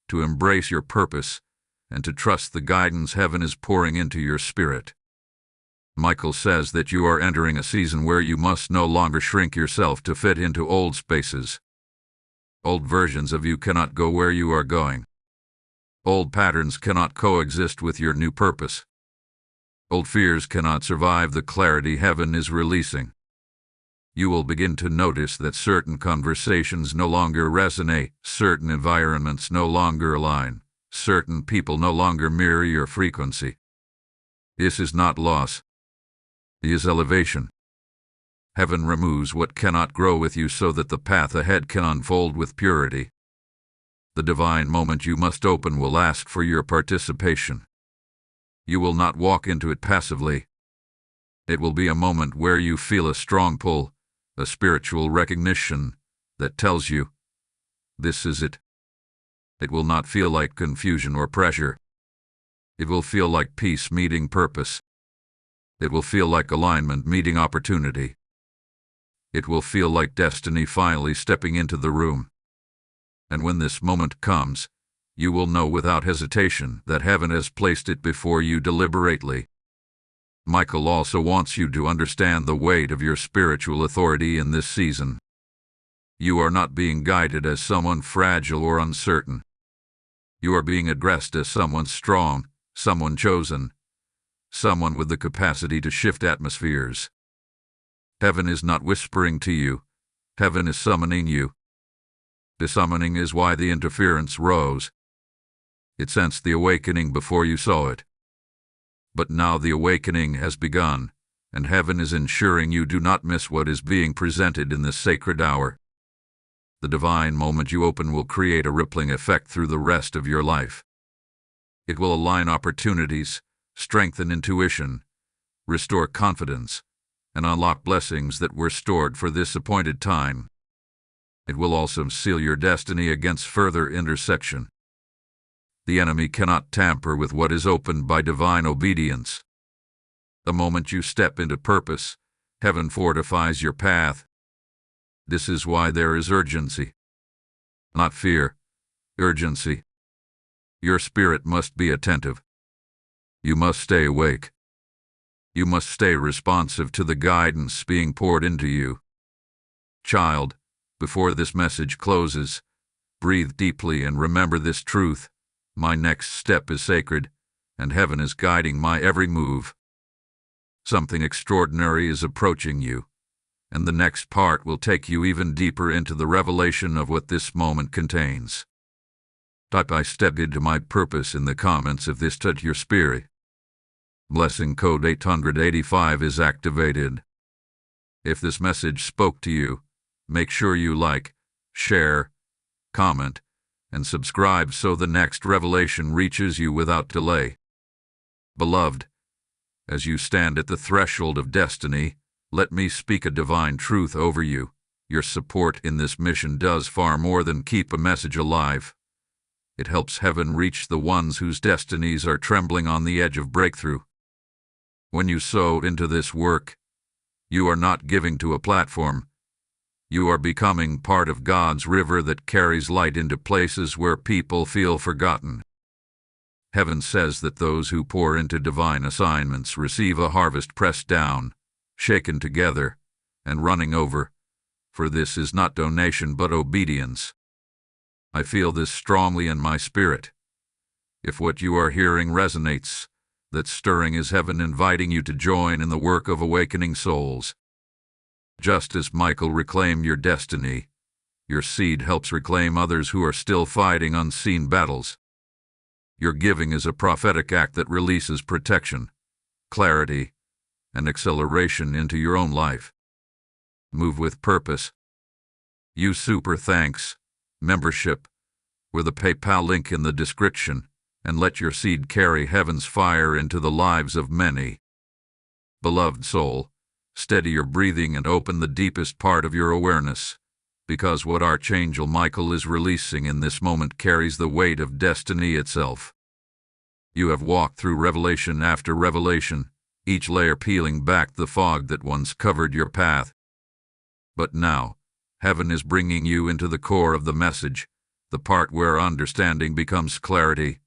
to embrace your purpose, and to trust the guidance heaven is pouring into your spirit. Michael says that you are entering a season where you must no longer shrink yourself to fit into old spaces. Old versions of you cannot go where you are going. Old patterns cannot coexist with your new purpose. Old fears cannot survive the clarity heaven is releasing. You will begin to notice that certain conversations no longer resonate, certain environments no longer align, certain people no longer mirror your frequency. This is not loss. It is elevation. Heaven removes what cannot grow with you so that the path ahead can unfold with purity. The divine moment you must open will ask for your participation. You will not walk into it passively. It will be a moment where you feel a strong pull, a spiritual recognition that tells you, this is it. It will not feel like confusion or pressure. It will feel like peace meeting purpose. It will feel like alignment meeting opportunity. It will feel like destiny finally stepping into the room. And when this moment comes, you will know without hesitation that heaven has placed it before you deliberately. Michael also wants you to understand the weight of your spiritual authority in this season. You are not being guided as someone fragile or uncertain. You are being addressed as someone strong, someone chosen, someone with the capacity to shift atmospheres. Heaven is not whispering to you. Heaven is summoning you. The summoning is why the interference rose. It sensed the awakening before you saw it. But now the awakening has begun, and heaven is ensuring you do not miss what is being presented in this sacred hour. The divine moment you open will create a rippling effect through the rest of your life. It will align opportunities, strengthen intuition, restore confidence, and unlock blessings that were stored for this appointed time. It will also seal your destiny against further interception. The enemy cannot tamper with what is opened by divine obedience. The moment you step into purpose, heaven fortifies your path. This is why there is urgency. Not fear, urgency. Your spirit must be attentive. You must stay awake. You must stay responsive to the guidance being poured into you. Child, before this message closes, breathe deeply and remember this truth. My next step is sacred, and heaven is guiding my every move. Something extraordinary is approaching you, and the next part will take you even deeper into the revelation of what this moment contains. Type "I step into my purpose" in the comments if this touched your spirit. Blessing code 885 is activated. If this message spoke to you, make sure you like, share, comment, and subscribe so the next revelation reaches you without delay. Beloved, as you stand at the threshold of destiny, let me speak a divine truth over you. Your support in this mission does far more than keep a message alive. It helps heaven reach the ones whose destinies are trembling on the edge of breakthrough. When you sow into this work, you are not giving to a platform. You are becoming part of God's river that carries light into places where people feel forgotten. Heaven says that those who pour into divine assignments receive a harvest pressed down, shaken together, and running over, for this is not donation but obedience. I feel this strongly in my spirit. If what you are hearing resonates, that stirring is heaven inviting you to join in the work of awakening souls. Just as Michael reclaimed your destiny, your seed helps reclaim others who are still fighting unseen battles. Your giving is a prophetic act that releases protection, clarity, and acceleration into your own life. Move with purpose. Use Super Thanks membership with a PayPal link in the description, and let your seed carry heaven's fire into the lives of many. Beloved soul, steady your breathing and open the deepest part of your awareness, because what Archangel Michael is releasing in this moment carries the weight of destiny itself. You have walked through revelation after revelation, each layer peeling back the fog that once covered your path. But now, heaven is bringing you into the core of the message, the part where understanding becomes clarity,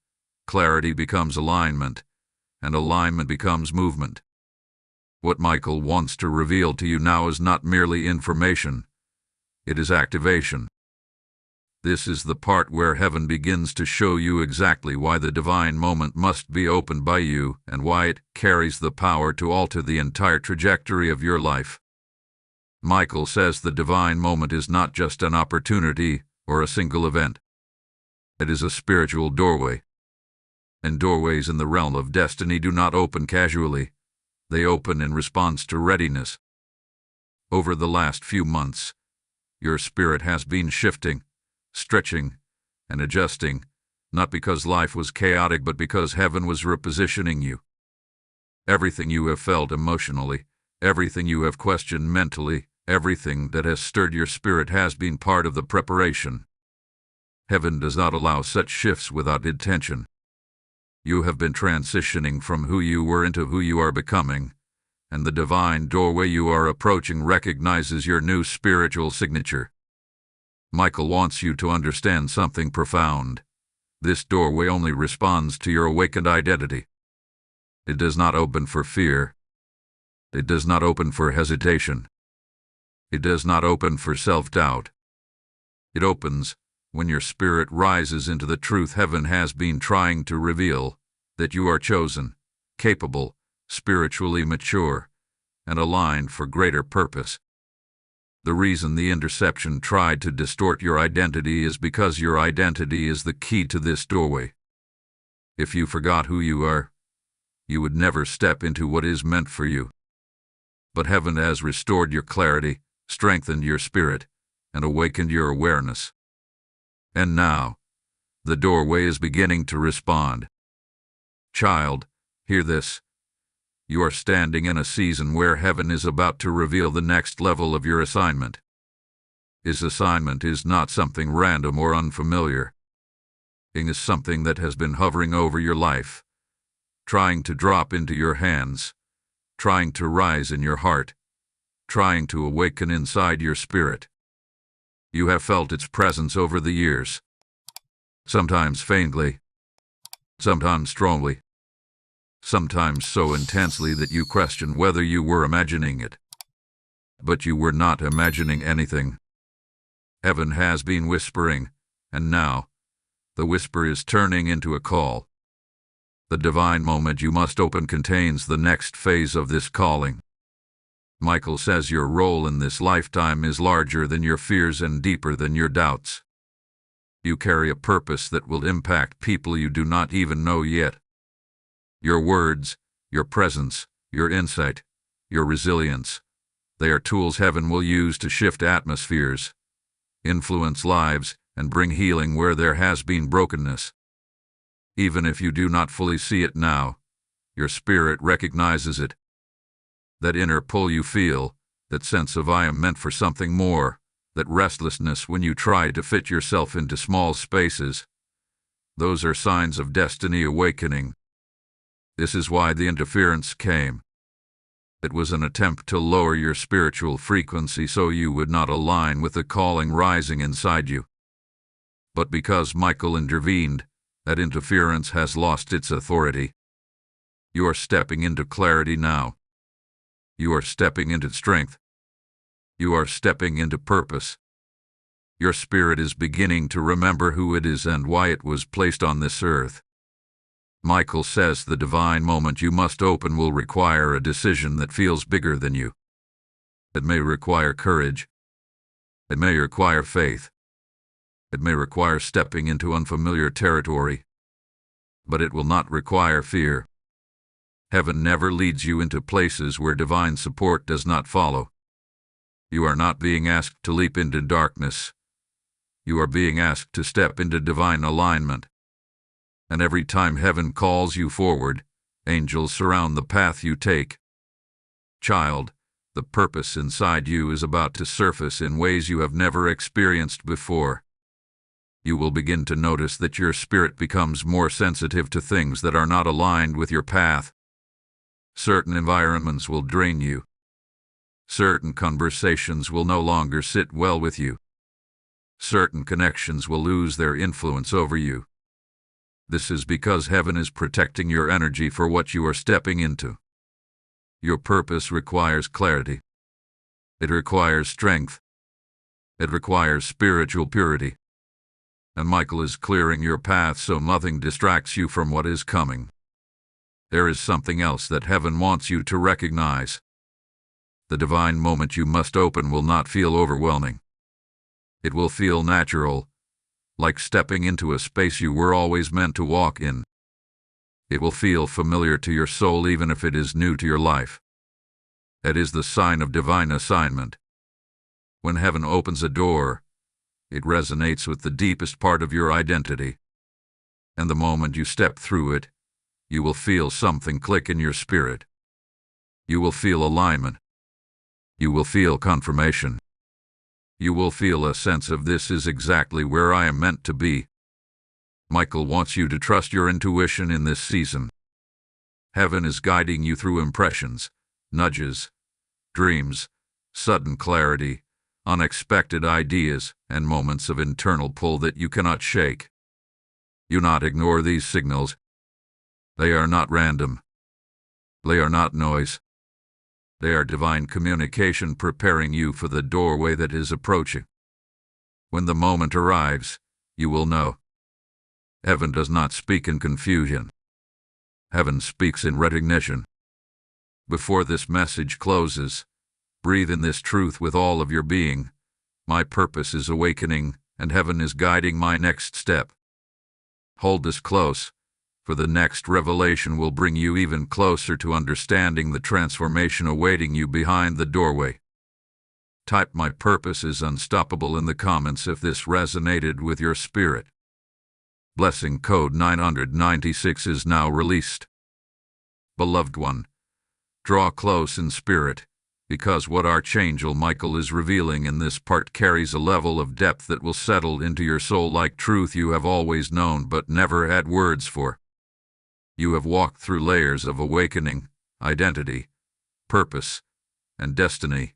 clarity becomes alignment, and alignment becomes movement. What Michael wants to reveal to you now is not merely information, it is activation. This is the part where heaven begins to show you exactly why the divine moment must be opened by you and why it carries the power to alter the entire trajectory of your life. Michael says the divine moment is not just an opportunity or a single event. It is a spiritual doorway. And doorways in the realm of destiny do not open casually. They open in response to readiness. Over the last few months, your spirit has been shifting, stretching, and adjusting, not because life was chaotic but because heaven was repositioning you. Everything you have felt emotionally, everything you have questioned mentally, everything that has stirred your spirit has been part of the preparation. Heaven does not allow such shifts without intention. You have been transitioning from who you were into who you are becoming, and the divine doorway you are approaching recognizes your new spiritual signature. Michael wants you to understand something profound. This doorway only responds to your awakened identity. It does not open for fear. It does not open for hesitation. It does not open for self-doubt. It opens when your spirit rises into the truth heaven has been trying to reveal, that you are chosen, capable, spiritually mature, and aligned for greater purpose. The reason the interception tried to distort your identity is because your identity is the key to this doorway. If you forgot who you are, you would never step into what is meant for you. But heaven has restored your clarity, strengthened your spirit, and awakened your awareness. And now, the doorway is beginning to respond. Child, hear this. You are standing in a season where heaven is about to reveal the next level of your assignment. His assignment is not something random or unfamiliar. It is something that has been hovering over your life, trying to drop into your hands, trying to rise in your heart, trying to awaken inside your spirit. You have felt its presence over the years, sometimes faintly, sometimes strongly, sometimes so intensely that you question whether you were imagining it. But you were not imagining anything. Heaven has been whispering, and now, the whisper is turning into a call. The divine moment you must open contains the next phase of this calling. Michael says your role in this lifetime is larger than your fears and deeper than your doubts. You carry a purpose that will impact people you do not even know yet. Your words, your presence, your insight, your resilience, they are tools heaven will use to shift atmospheres, influence lives, and bring healing where there has been brokenness. Even if you do not fully see it now, your spirit recognizes it. That inner pull you feel, that sense of I am meant for something more, that restlessness when you try to fit yourself into small spaces, those are signs of destiny awakening. This is why the interference came. It was an attempt to lower your spiritual frequency so you would not align with the calling rising inside you. But because Michael intervened, that interference has lost its authority. You are stepping into clarity now. You are stepping into strength. You are stepping into purpose. Your spirit is beginning to remember who it is and why it was placed on this earth. Michael says the divine moment you must open will require a decision that feels bigger than you. It may require courage. It may require faith. It may require stepping into unfamiliar territory. But it will not require fear. Heaven never leads you into places where divine support does not follow. You are not being asked to leap into darkness. You are being asked to step into divine alignment. And every time heaven calls you forward, angels surround the path you take. Child, the purpose inside you is about to surface in ways you have never experienced before. You will begin to notice that your spirit becomes more sensitive to things that are not aligned with your path. Certain environments will drain you. Certain conversations will no longer sit well with you. Certain connections will lose their influence over you. This is because heaven is protecting your energy for what you are stepping into. Your purpose requires clarity. It requires strength. It requires spiritual purity. And Michael is clearing your path so nothing distracts you from what is coming. There is something else that heaven wants you to recognize. The divine moment you must open will not feel overwhelming. It will feel natural, like stepping into a space you were always meant to walk in. It will feel familiar to your soul even if it is new to your life. That is the sign of divine assignment. When heaven opens a door, it resonates with the deepest part of your identity. And the moment you step through it, you will feel something click in your spirit. You will feel alignment. You will feel confirmation. You will feel a sense of this is exactly where I am meant to be. Michael wants you to trust your intuition in this season. Heaven is guiding you through impressions, nudges, dreams, sudden clarity, unexpected ideas, and moments of internal pull that you cannot shake. Do not ignore these signals. They are not random. They are not noise. They are divine communication preparing you for the doorway that is approaching. When the moment arrives, you will know. Heaven does not speak in confusion. Heaven speaks in recognition. Before this message closes, breathe in this truth with all of your being. My purpose is awakening, and heaven is guiding my next step. Hold this close, for the next revelation will bring you even closer to understanding the transformation awaiting you behind the doorway. Type "My purpose is unstoppable" in the comments if this resonated with your spirit. Blessing code 996 is now released. Beloved one, Draw close in spirit, because what Archangel Michael is revealing in this part carries a level of depth that will settle into your soul like truth you have always known but never had words for. You have walked through layers of awakening, identity, purpose, and destiny,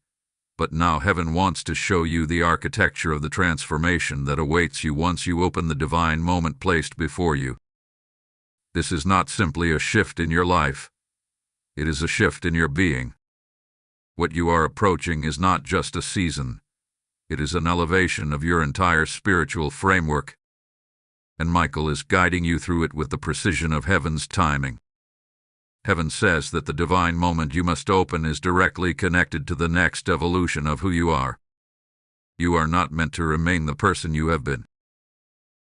but now heaven wants to show you the architecture of the transformation that awaits you once you open the divine moment placed before you. This is not simply a shift in your life. It is a shift in your being. What you are approaching is not just a season. It is an elevation of your entire spiritual framework. And Michael is guiding you through it with the precision of heaven's timing. Heaven says that the divine moment you must open is directly connected to the next evolution of who you are. You are not meant to remain the person you have been.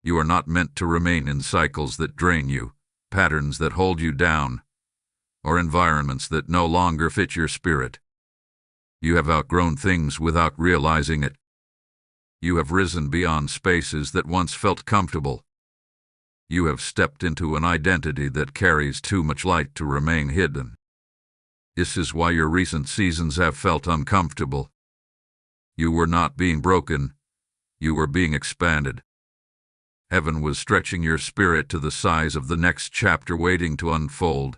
You are not meant to remain in cycles that drain you, patterns that hold you down, or environments that no longer fit your spirit. You have outgrown things without realizing it. You have risen beyond spaces that once felt comfortable. You have stepped into an identity that carries too much light to remain hidden. This is why your recent seasons have felt uncomfortable. You were not being broken. You were being expanded. Heaven was stretching your spirit to the size of the next chapter waiting to unfold.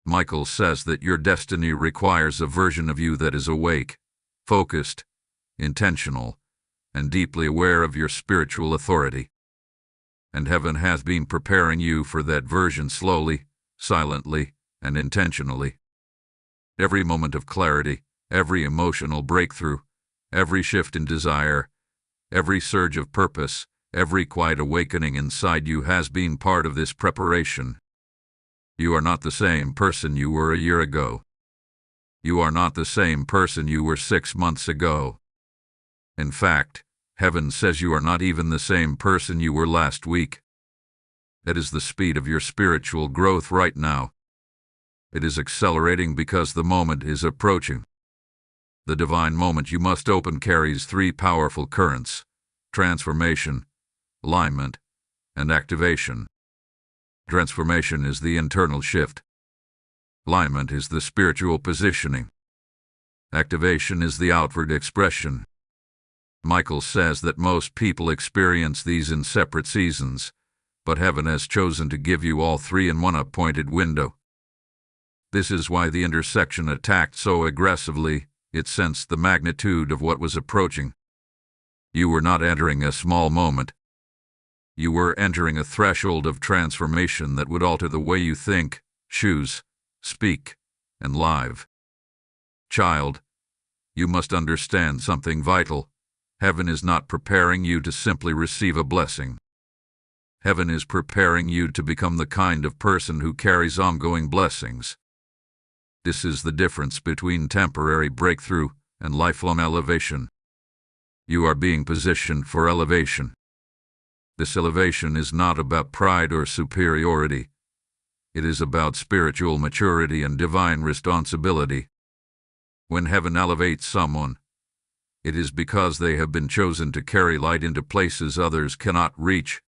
Michael says that your destiny requires a version of you that is awake, focused, intentional, and deeply aware of your spiritual authority. And heaven has been preparing you for that version slowly, silently, and intentionally. Every moment of clarity, every emotional breakthrough, every shift in desire, every surge of purpose, every quiet awakening inside you has been part of this preparation. You are not the same person you were a year ago. You are not the same person you were 6 months ago. In fact, heaven says you are not even the same person you were last week. That is the speed of your spiritual growth right now. It is accelerating because the moment is approaching. The divine moment you must open carries 3 powerful currents: transformation, alignment, and activation. Transformation is the internal shift. Alignment is the spiritual positioning. Activation is the outward expression. Michael says that most people experience these in separate seasons, but heaven has chosen to give you all 3 in one appointed window. This is why the intersection attacked so aggressively. It sensed the magnitude of what was approaching. You were not entering a small moment. You were entering a threshold of transformation that would alter the way you think, choose, speak, and live. Child, you must understand something vital. Heaven is not preparing you to simply receive a blessing. Heaven is preparing you to become the kind of person who carries ongoing blessings. This is the difference between temporary breakthrough and lifelong elevation. You are being positioned for elevation. This elevation is not about pride or superiority. It is about spiritual maturity and divine responsibility. When heaven elevates someone, it is because they have been chosen to carry light into places others cannot reach.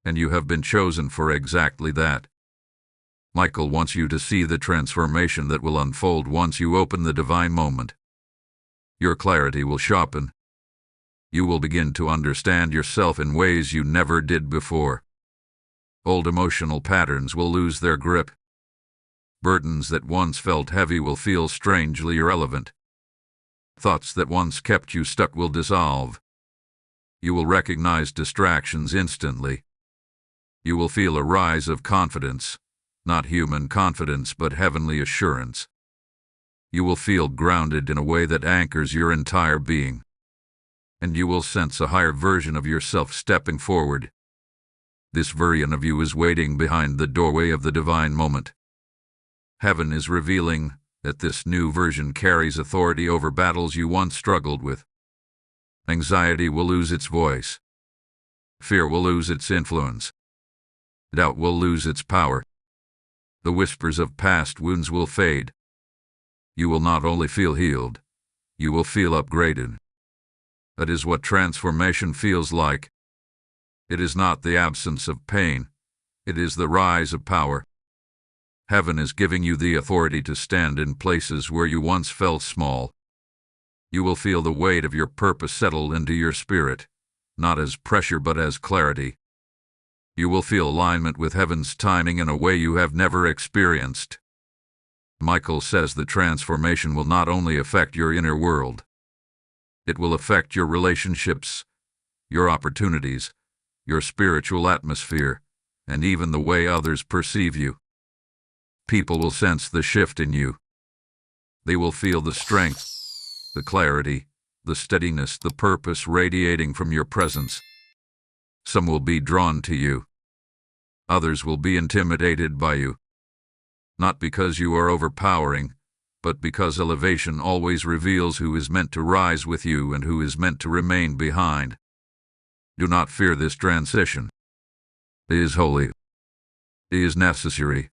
And you have been chosen for exactly that. Michael wants you to see the transformation that will unfold once you open the divine moment. Your clarity will sharpen. You will begin to understand yourself in ways you never did before. Old emotional patterns will lose their grip. Burdens that once felt heavy will feel strangely irrelevant. Thoughts that once kept you stuck will dissolve. You will recognize distractions instantly. You will feel a rise of confidence, not human confidence but heavenly assurance. You will feel grounded in a way that anchors your entire being. And you will sense a higher version of yourself stepping forward. This version of you is waiting behind the doorway of the divine moment. Heaven is revealing that this new version carries authority over battles you once struggled with. Anxiety will lose its voice. Fear will lose its influence. Doubt will lose its power. The whispers of past wounds will fade. You will not only feel healed, you will feel upgraded. That is what transformation feels like. It is not the absence of pain. It is the rise of power. Heaven is giving you the authority to stand in places where you once felt small. You will feel the weight of your purpose settle into your spirit, not as pressure but as clarity. You will feel alignment with heaven's timing in a way you have never experienced. Michael says the transformation will not only affect your inner world, it will affect your relationships, your opportunities, your spiritual atmosphere, and even the way others perceive you. People will sense the shift in you. They will feel the strength, the clarity, the steadiness, the purpose radiating from your presence. Some will be drawn to you. Others will be intimidated by you. Not because you are overpowering, but because elevation always reveals who is meant to rise with you and who is meant to remain behind. Do not fear this transition. It is holy. It is necessary.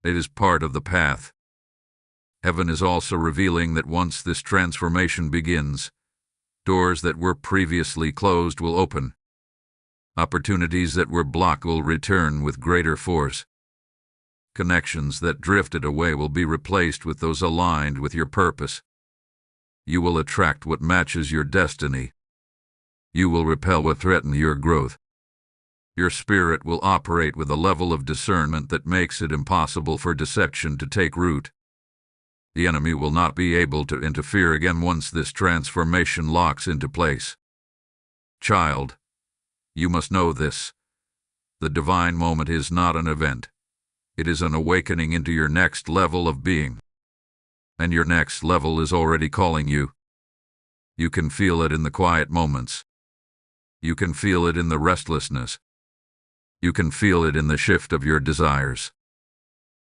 It is part of the path. Heaven is also revealing that once this transformation begins, doors that were previously closed will open. Opportunities that were blocked will return with greater force. Connections that drifted away will be replaced with those aligned with your purpose. You will attract what matches your destiny. You will repel what threatens your growth. Your spirit will operate with a level of discernment that makes it impossible for deception to take root. The enemy will not be able to interfere again once this transformation locks into place. Child, you must know this. The divine moment is not an event. It is an awakening into your next level of being. And your next level is already calling you. You can feel it in the quiet moments. You can feel it in the restlessness. You can feel it in the shift of your desires.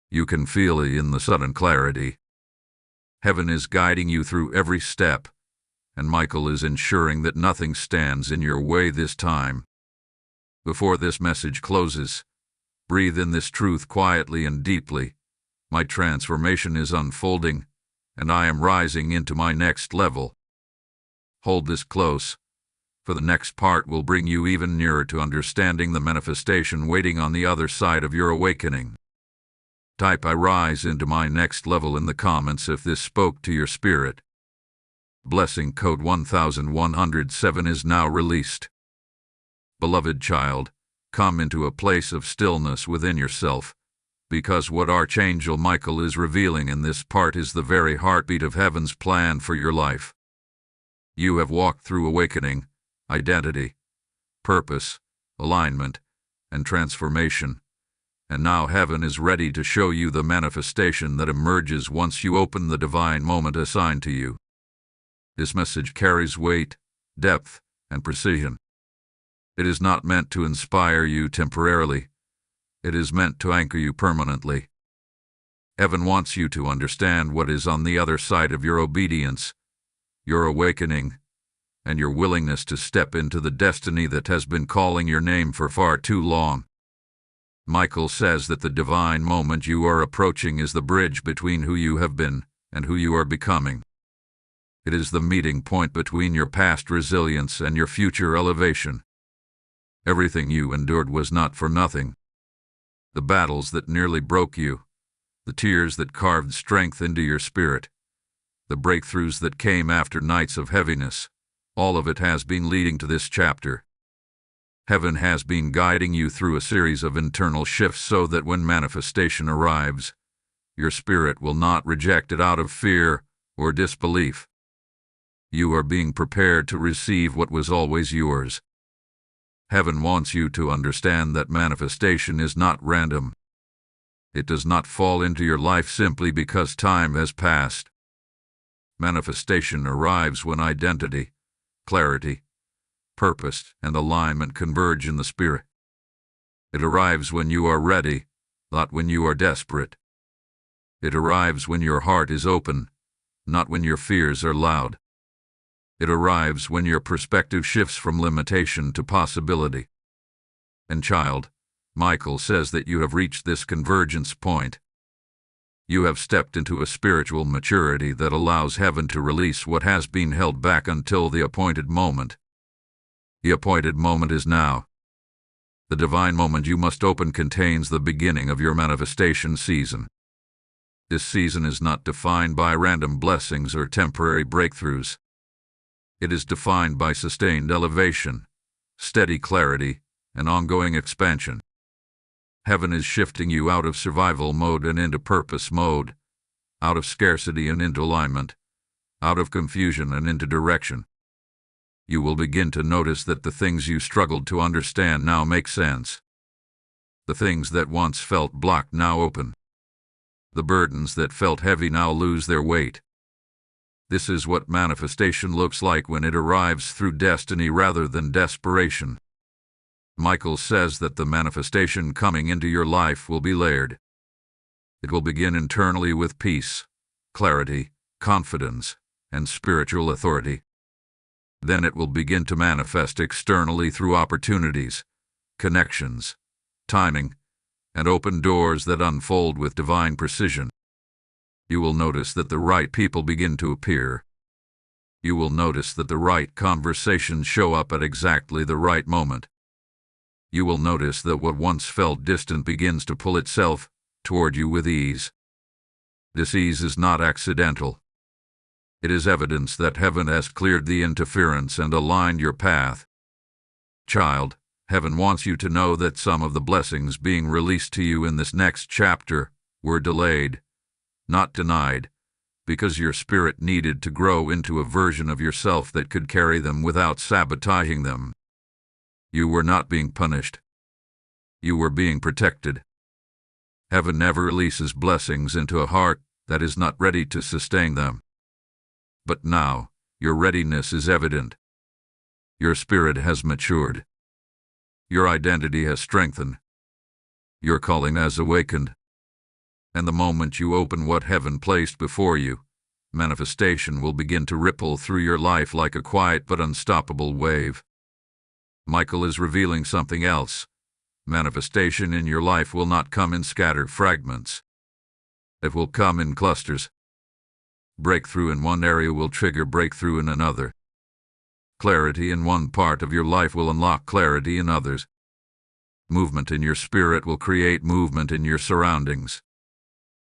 You can feel it in the sudden clarity. Heaven is guiding you through every step, and Michael is ensuring that nothing stands in your way this time. Before this message closes, breathe in this truth quietly and deeply. My transformation is unfolding, and I am rising into my next level. Hold this close, for the next part will bring you even nearer to understanding the manifestation waiting on the other side of your awakening. Type "I rise into my next level" in the comments if this spoke to your spirit. Blessing code 1107 is now released. Beloved child, come into a place of stillness within yourself, because what Archangel Michael is revealing in this part is the very heartbeat of heaven's plan for your life. You have walked through awakening, identity, purpose, alignment, and transformation, and now heaven is ready to show you the manifestation that emerges once you open the divine moment assigned to you. This message carries weight, depth, and precision. It is not meant to inspire you temporarily. It is meant to anchor you permanently. Heaven wants you to understand what is on the other side of your obedience, your awakening, and your willingness to step into the destiny that has been calling your name for far too long. Michael says that the divine moment you are approaching is the bridge between who you have been and who you are becoming. It is the meeting point between your past resilience and your future elevation. Everything you endured was not for nothing. The battles that nearly broke you, the tears that carved strength into your spirit, the breakthroughs that came after nights of heaviness, all of it has been leading to this chapter. Heaven has been guiding you through a series of internal shifts so that when manifestation arrives, your spirit will not reject it out of fear or disbelief. You are being prepared to receive what was always yours. Heaven wants you to understand that manifestation is not random. It does not fall into your life simply because time has passed. Manifestation arrives when identity, clarity, purpose, and alignment converge in the spirit. It arrives when you are ready, not when you are desperate. It arrives when your heart is open, not when your fears are loud. It arrives when your perspective shifts from limitation to possibility. And child, Michael says that you have reached this convergence point. You have stepped into a spiritual maturity that allows heaven to release what has been held back until the appointed moment. The appointed moment is now. The divine moment you must open contains the beginning of your manifestation season. This season is not defined by random blessings or temporary breakthroughs. It is defined by sustained elevation, steady clarity, and ongoing expansion. Heaven is shifting you out of survival mode and into purpose mode, out of scarcity and into alignment, out of confusion and into direction. You will begin to notice that the things you struggled to understand now make sense. The things that once felt blocked now open. The burdens that felt heavy now lose their weight. This is what manifestation looks like when it arrives through destiny rather than desperation. Michael says that the manifestation coming into your life will be layered. It will begin internally with peace, clarity, confidence, and spiritual authority. Then it will begin to manifest externally through opportunities, connections, timing, and open doors that unfold with divine precision. You will notice that the right people begin to appear. You will notice that the right conversations show up at exactly the right moment. You will notice that what once felt distant begins to pull itself toward you with ease. This ease is not accidental. It is evidence that heaven has cleared the interference and aligned your path. Child, heaven wants you to know that some of the blessings being released to you in this next chapter were delayed, not denied, because your spirit needed to grow into a version of yourself that could carry them without sabotaging them. You were not being punished. You were being protected. Heaven never releases blessings into a heart that is not ready to sustain them. But now, your readiness is evident. Your spirit has matured. Your identity has strengthened. Your calling has awakened. And the moment you open what heaven placed before you, manifestation will begin to ripple through your life like a quiet but unstoppable wave. Michael is revealing something else. Manifestation in your life will not come in scattered fragments. It will come in clusters. Breakthrough in one area will trigger breakthrough in another. Clarity in one part of your life will unlock clarity in others. Movement in your spirit will create movement in your surroundings.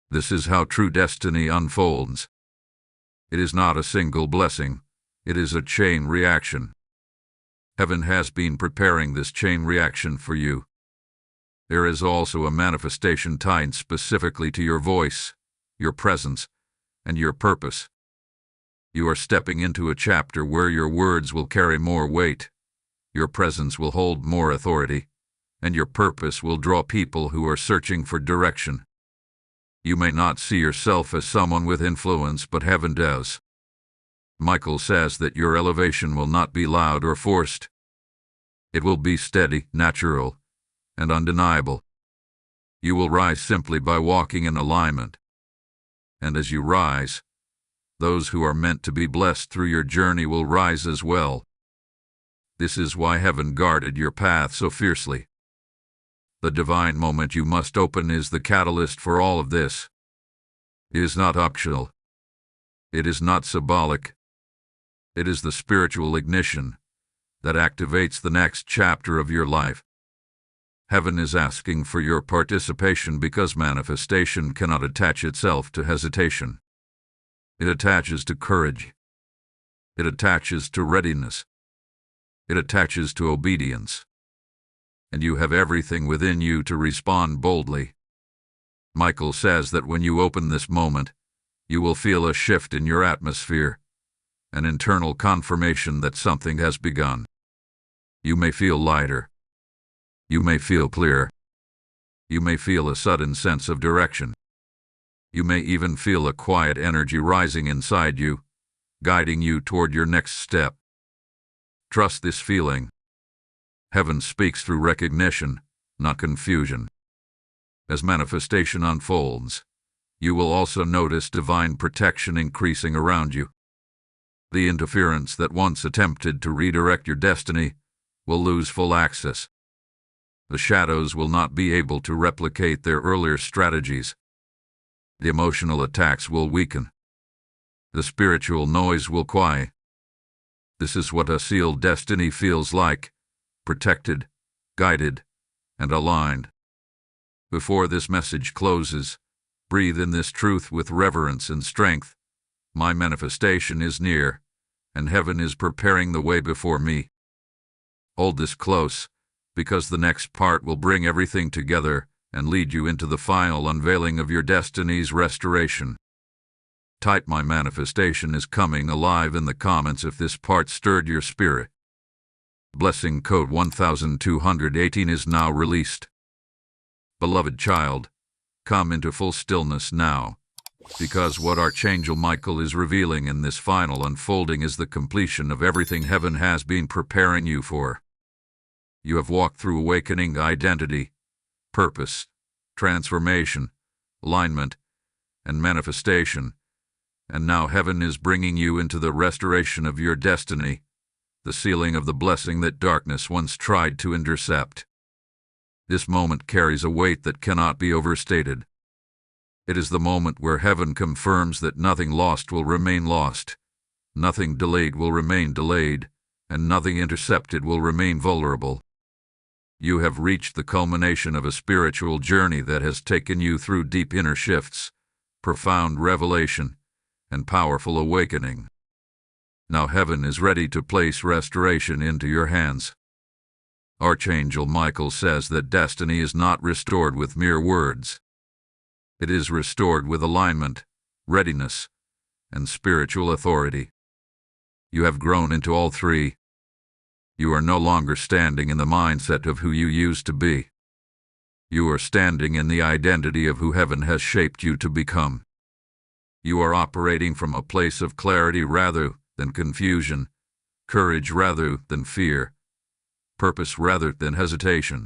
This is how true destiny unfolds. It is not a single blessing. It is a chain reaction. Heaven has been preparing this chain reaction for you. There is also a manifestation tied specifically to your voice, your presence, and your purpose. You are stepping into a chapter where your words will carry more weight, your presence will hold more authority, and your purpose will draw people who are searching for direction. You may not see yourself as someone with influence, but heaven does. Michael says that your elevation will not be loud or forced. It will be steady, natural, and undeniable. You will rise simply by walking in alignment. And as you rise, those who are meant to be blessed through your journey will rise as well. This is why heaven guarded your path so fiercely. The divine moment you must open is the catalyst for all of this. It is not optional. It is not symbolic. It is the spiritual ignition that activates the next chapter of your life. Heaven is asking for your participation because manifestation cannot attach itself to hesitation. It attaches to courage. It attaches to readiness. It attaches to obedience. And you have everything within you to respond boldly. Michael says that when you open this moment, you will feel a shift in your atmosphere, an internal confirmation that something has begun. You may feel lighter. You may feel clear. You may feel a sudden sense of direction. You may even feel a quiet energy rising inside you, guiding you toward your next step. Trust this feeling. Heaven speaks through recognition, not confusion. As manifestation unfolds, you will also notice divine protection increasing around you. The interference that once attempted to redirect your destiny will lose full access. The shadows will not be able to replicate their earlier strategies. The emotional attacks will weaken. The spiritual noise will quiet. This is what a sealed destiny feels like: protected, guided, and aligned. Before this message closes, breathe in this truth with reverence and strength. My manifestation is near, and heaven is preparing the way before me. Hold this close, because the next part will bring everything together and lead you into the final unveiling of your destiny's restoration. Type "My manifestation is coming" alive in the comments if this part stirred your spirit. Blessing code 1218 is now released. Beloved child, come into full stillness now, because what Archangel Michael is revealing in this final unfolding is the completion of everything heaven has been preparing you for. You have walked through awakening, identity, purpose, transformation, alignment, and manifestation, and now heaven is bringing you into the restoration of your destiny, the sealing of the blessing that darkness once tried to intercept. This moment carries a weight that cannot be overstated. It is the moment where heaven confirms that nothing lost will remain lost, nothing delayed will remain delayed, and nothing intercepted will remain vulnerable. You have reached the culmination of a spiritual journey that has taken you through deep inner shifts, profound revelation, and powerful awakening. Now heaven is ready to place restoration into your hands. Archangel Michael says that destiny is not restored with mere words. It is restored with alignment, readiness, and spiritual authority. You have grown into all three. You are no longer standing in the mindset of who you used to be. You are standing in the identity of who heaven has shaped you to become. You are operating from a place of clarity rather than confusion, courage rather than fear, purpose rather than hesitation.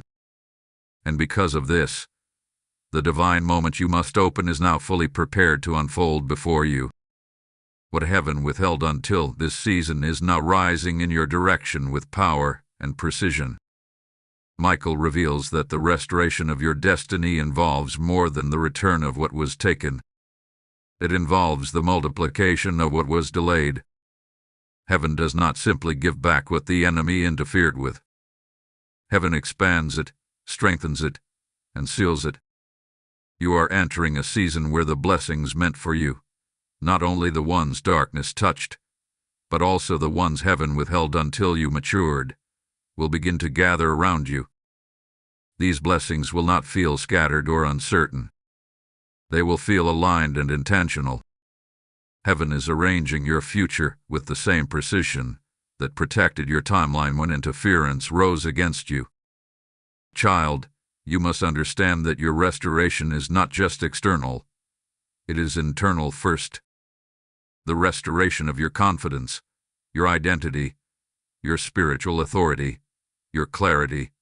And because of this, the divine moment you must open is now fully prepared to unfold before you. What heaven withheld until this season is now rising in your direction with power and precision. Michael reveals that the restoration of your destiny involves more than the return of what was taken. It involves the multiplication of what was delayed. Heaven does not simply give back what the enemy interfered with. Heaven expands it, strengthens it, and seals it. You are entering a season where the blessings meant for you, not only the ones darkness touched, but also the ones heaven withheld until you matured, will begin to gather around you. These blessings will not feel scattered or uncertain. They will feel aligned and intentional. Heaven is arranging your future with the same precision that protected your timeline when interference rose against you. Child, you must understand that your restoration is not just external. It is internal first. The restoration of your confidence, your identity, your spiritual authority, your clarity,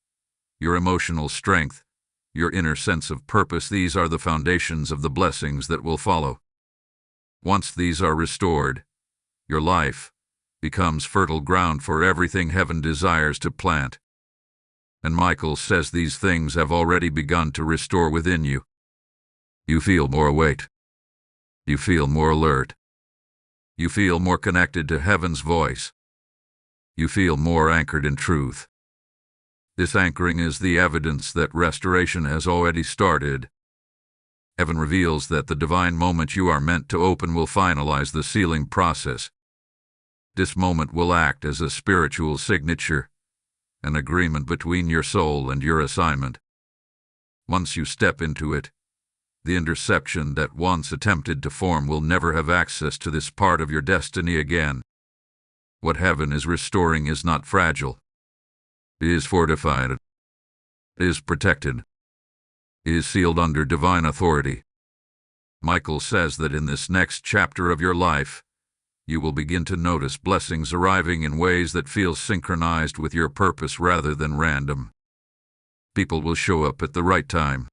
your emotional strength, your inner sense of purpose, these are the foundations of the blessings that will follow. Once these are restored, your life becomes fertile ground for everything heaven desires to plant. And Michael says these things have already begun to restore within you. You feel more awake. You feel more alert. You feel more connected to heaven's voice. You feel more anchored in truth. This anchoring is the evidence that restoration has already started. Heaven reveals that the divine moment you are meant to open will finalize the sealing process. This moment will act as a spiritual signature, an agreement between your soul and your assignment. Once you step into it, the interception that once attempted to form will never have access to this part of your destiny again. What heaven is restoring is not fragile. It is fortified. It is protected. It is sealed under divine authority. Michael says that in this next chapter of your life, you will begin to notice blessings arriving in ways that feel synchronized with your purpose rather than random. People will show up at the right time.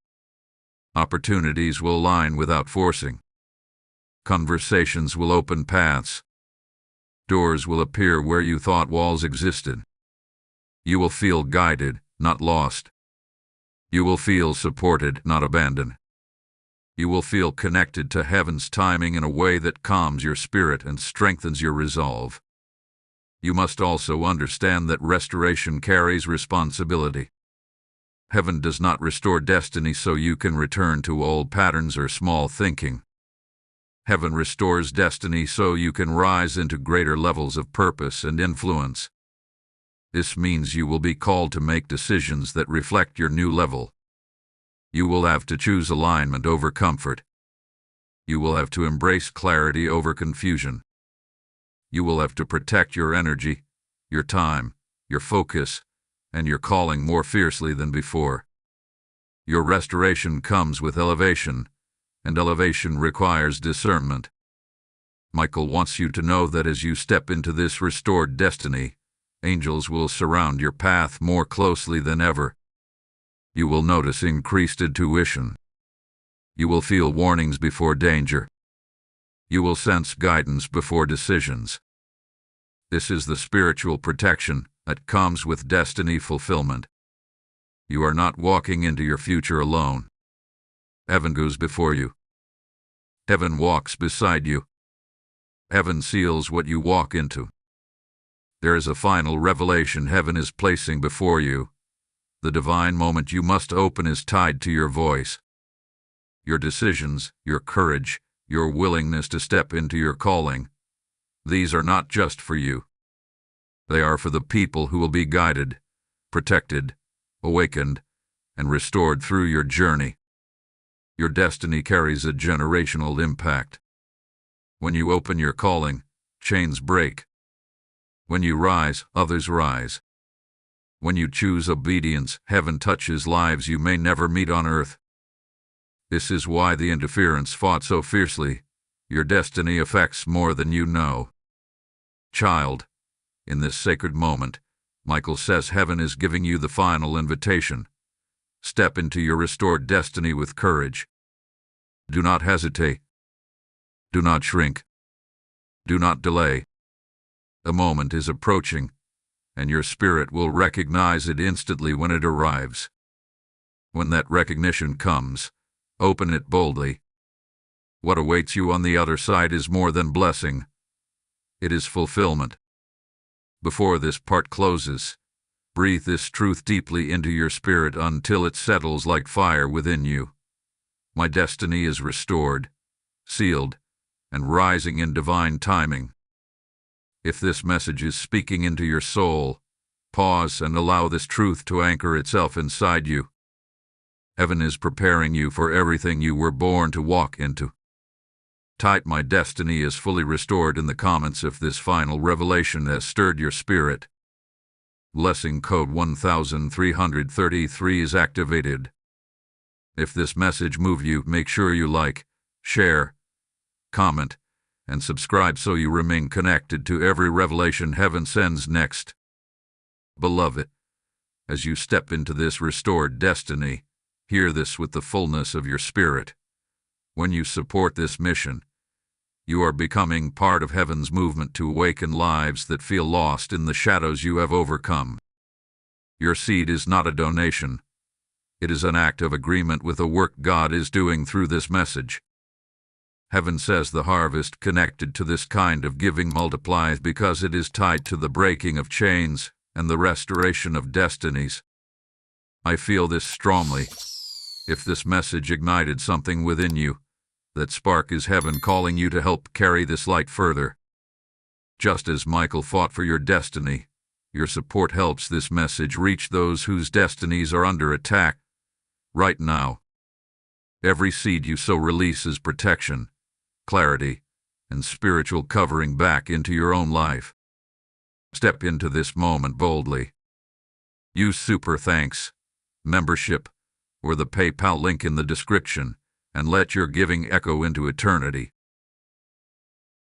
Opportunities will align without forcing. Conversations will open paths. Doors will appear where you thought walls existed. You will feel guided, not lost. You will feel supported, not abandoned. You will feel connected to heaven's timing in a way that calms your spirit and strengthens your resolve. You must also understand that restoration carries responsibility. Heaven does not restore destiny so you can return to old patterns or small thinking. Heaven restores destiny so you can rise into greater levels of purpose and influence. This means you will be called to make decisions that reflect your new level. You will have to choose alignment over comfort. You will have to embrace clarity over confusion. You will have to protect your energy, your time, your focus, and your calling more fiercely than before. Your restoration comes with elevation, and elevation requires discernment. Michael wants you to know that as you step into this restored destiny, angels will surround your path more closely than ever. You will notice increased intuition. You will feel warnings before danger. You will sense guidance before decisions. This is the spiritual protection that comes with destiny fulfillment. You are not walking into your future alone. Heaven goes before you. Heaven walks beside you. Heaven seals what you walk into. There is a final revelation heaven is placing before you. The divine moment you must open is tied to your voice. Your decisions, your courage, your willingness to step into your calling. These are not just for you. They are for the people who will be guided, protected, awakened, and restored through your journey. Your destiny carries a generational impact. When you open your calling, chains break. When you rise, others rise. When you choose obedience, heaven touches lives you may never meet on earth. This is why the interference fought so fiercely. Your destiny affects more than you know. Child, in this sacred moment, Michael says heaven is giving you the final invitation. Step into your restored destiny with courage. Do not hesitate. Do not shrink. Do not delay. The moment is approaching, and your spirit will recognize it instantly when it arrives. When that recognition comes, open it boldly. What awaits you on the other side is more than blessing. It is fulfillment. Before this part closes, breathe this truth deeply into your spirit until it settles like fire within you. My destiny is restored, sealed, and rising in divine timing. If this message is speaking into your soul, pause and allow this truth to anchor itself inside you. Heaven is preparing you for everything you were born to walk into. Type "My destiny is fully restored" in the comments if this final revelation has stirred your spirit. Blessing code 1333 is activated. If this message moved you, make sure you like, share, comment, and subscribe so you remain connected to every revelation heaven sends next. Beloved, as you step into this restored destiny, hear this with the fullness of your spirit. When you support this mission, you are becoming part of heaven's movement to awaken lives that feel lost in the shadows you have overcome. Your seed is not a donation. It is an act of agreement with the work God is doing through this message. Heaven says the harvest connected to this kind of giving multiplies because it is tied to the breaking of chains and the restoration of destinies. I feel this strongly. If this message ignited something within you, that spark is heaven calling you to help carry this light further. Just as Michael fought for your destiny, your support helps this message reach those whose destinies are under attack. Right now, every seed you sow releases protection, clarity, and spiritual covering back into your own life. Step into this moment boldly. Use super thanks, membership, or the PayPal link in the description, and let your giving echo into eternity.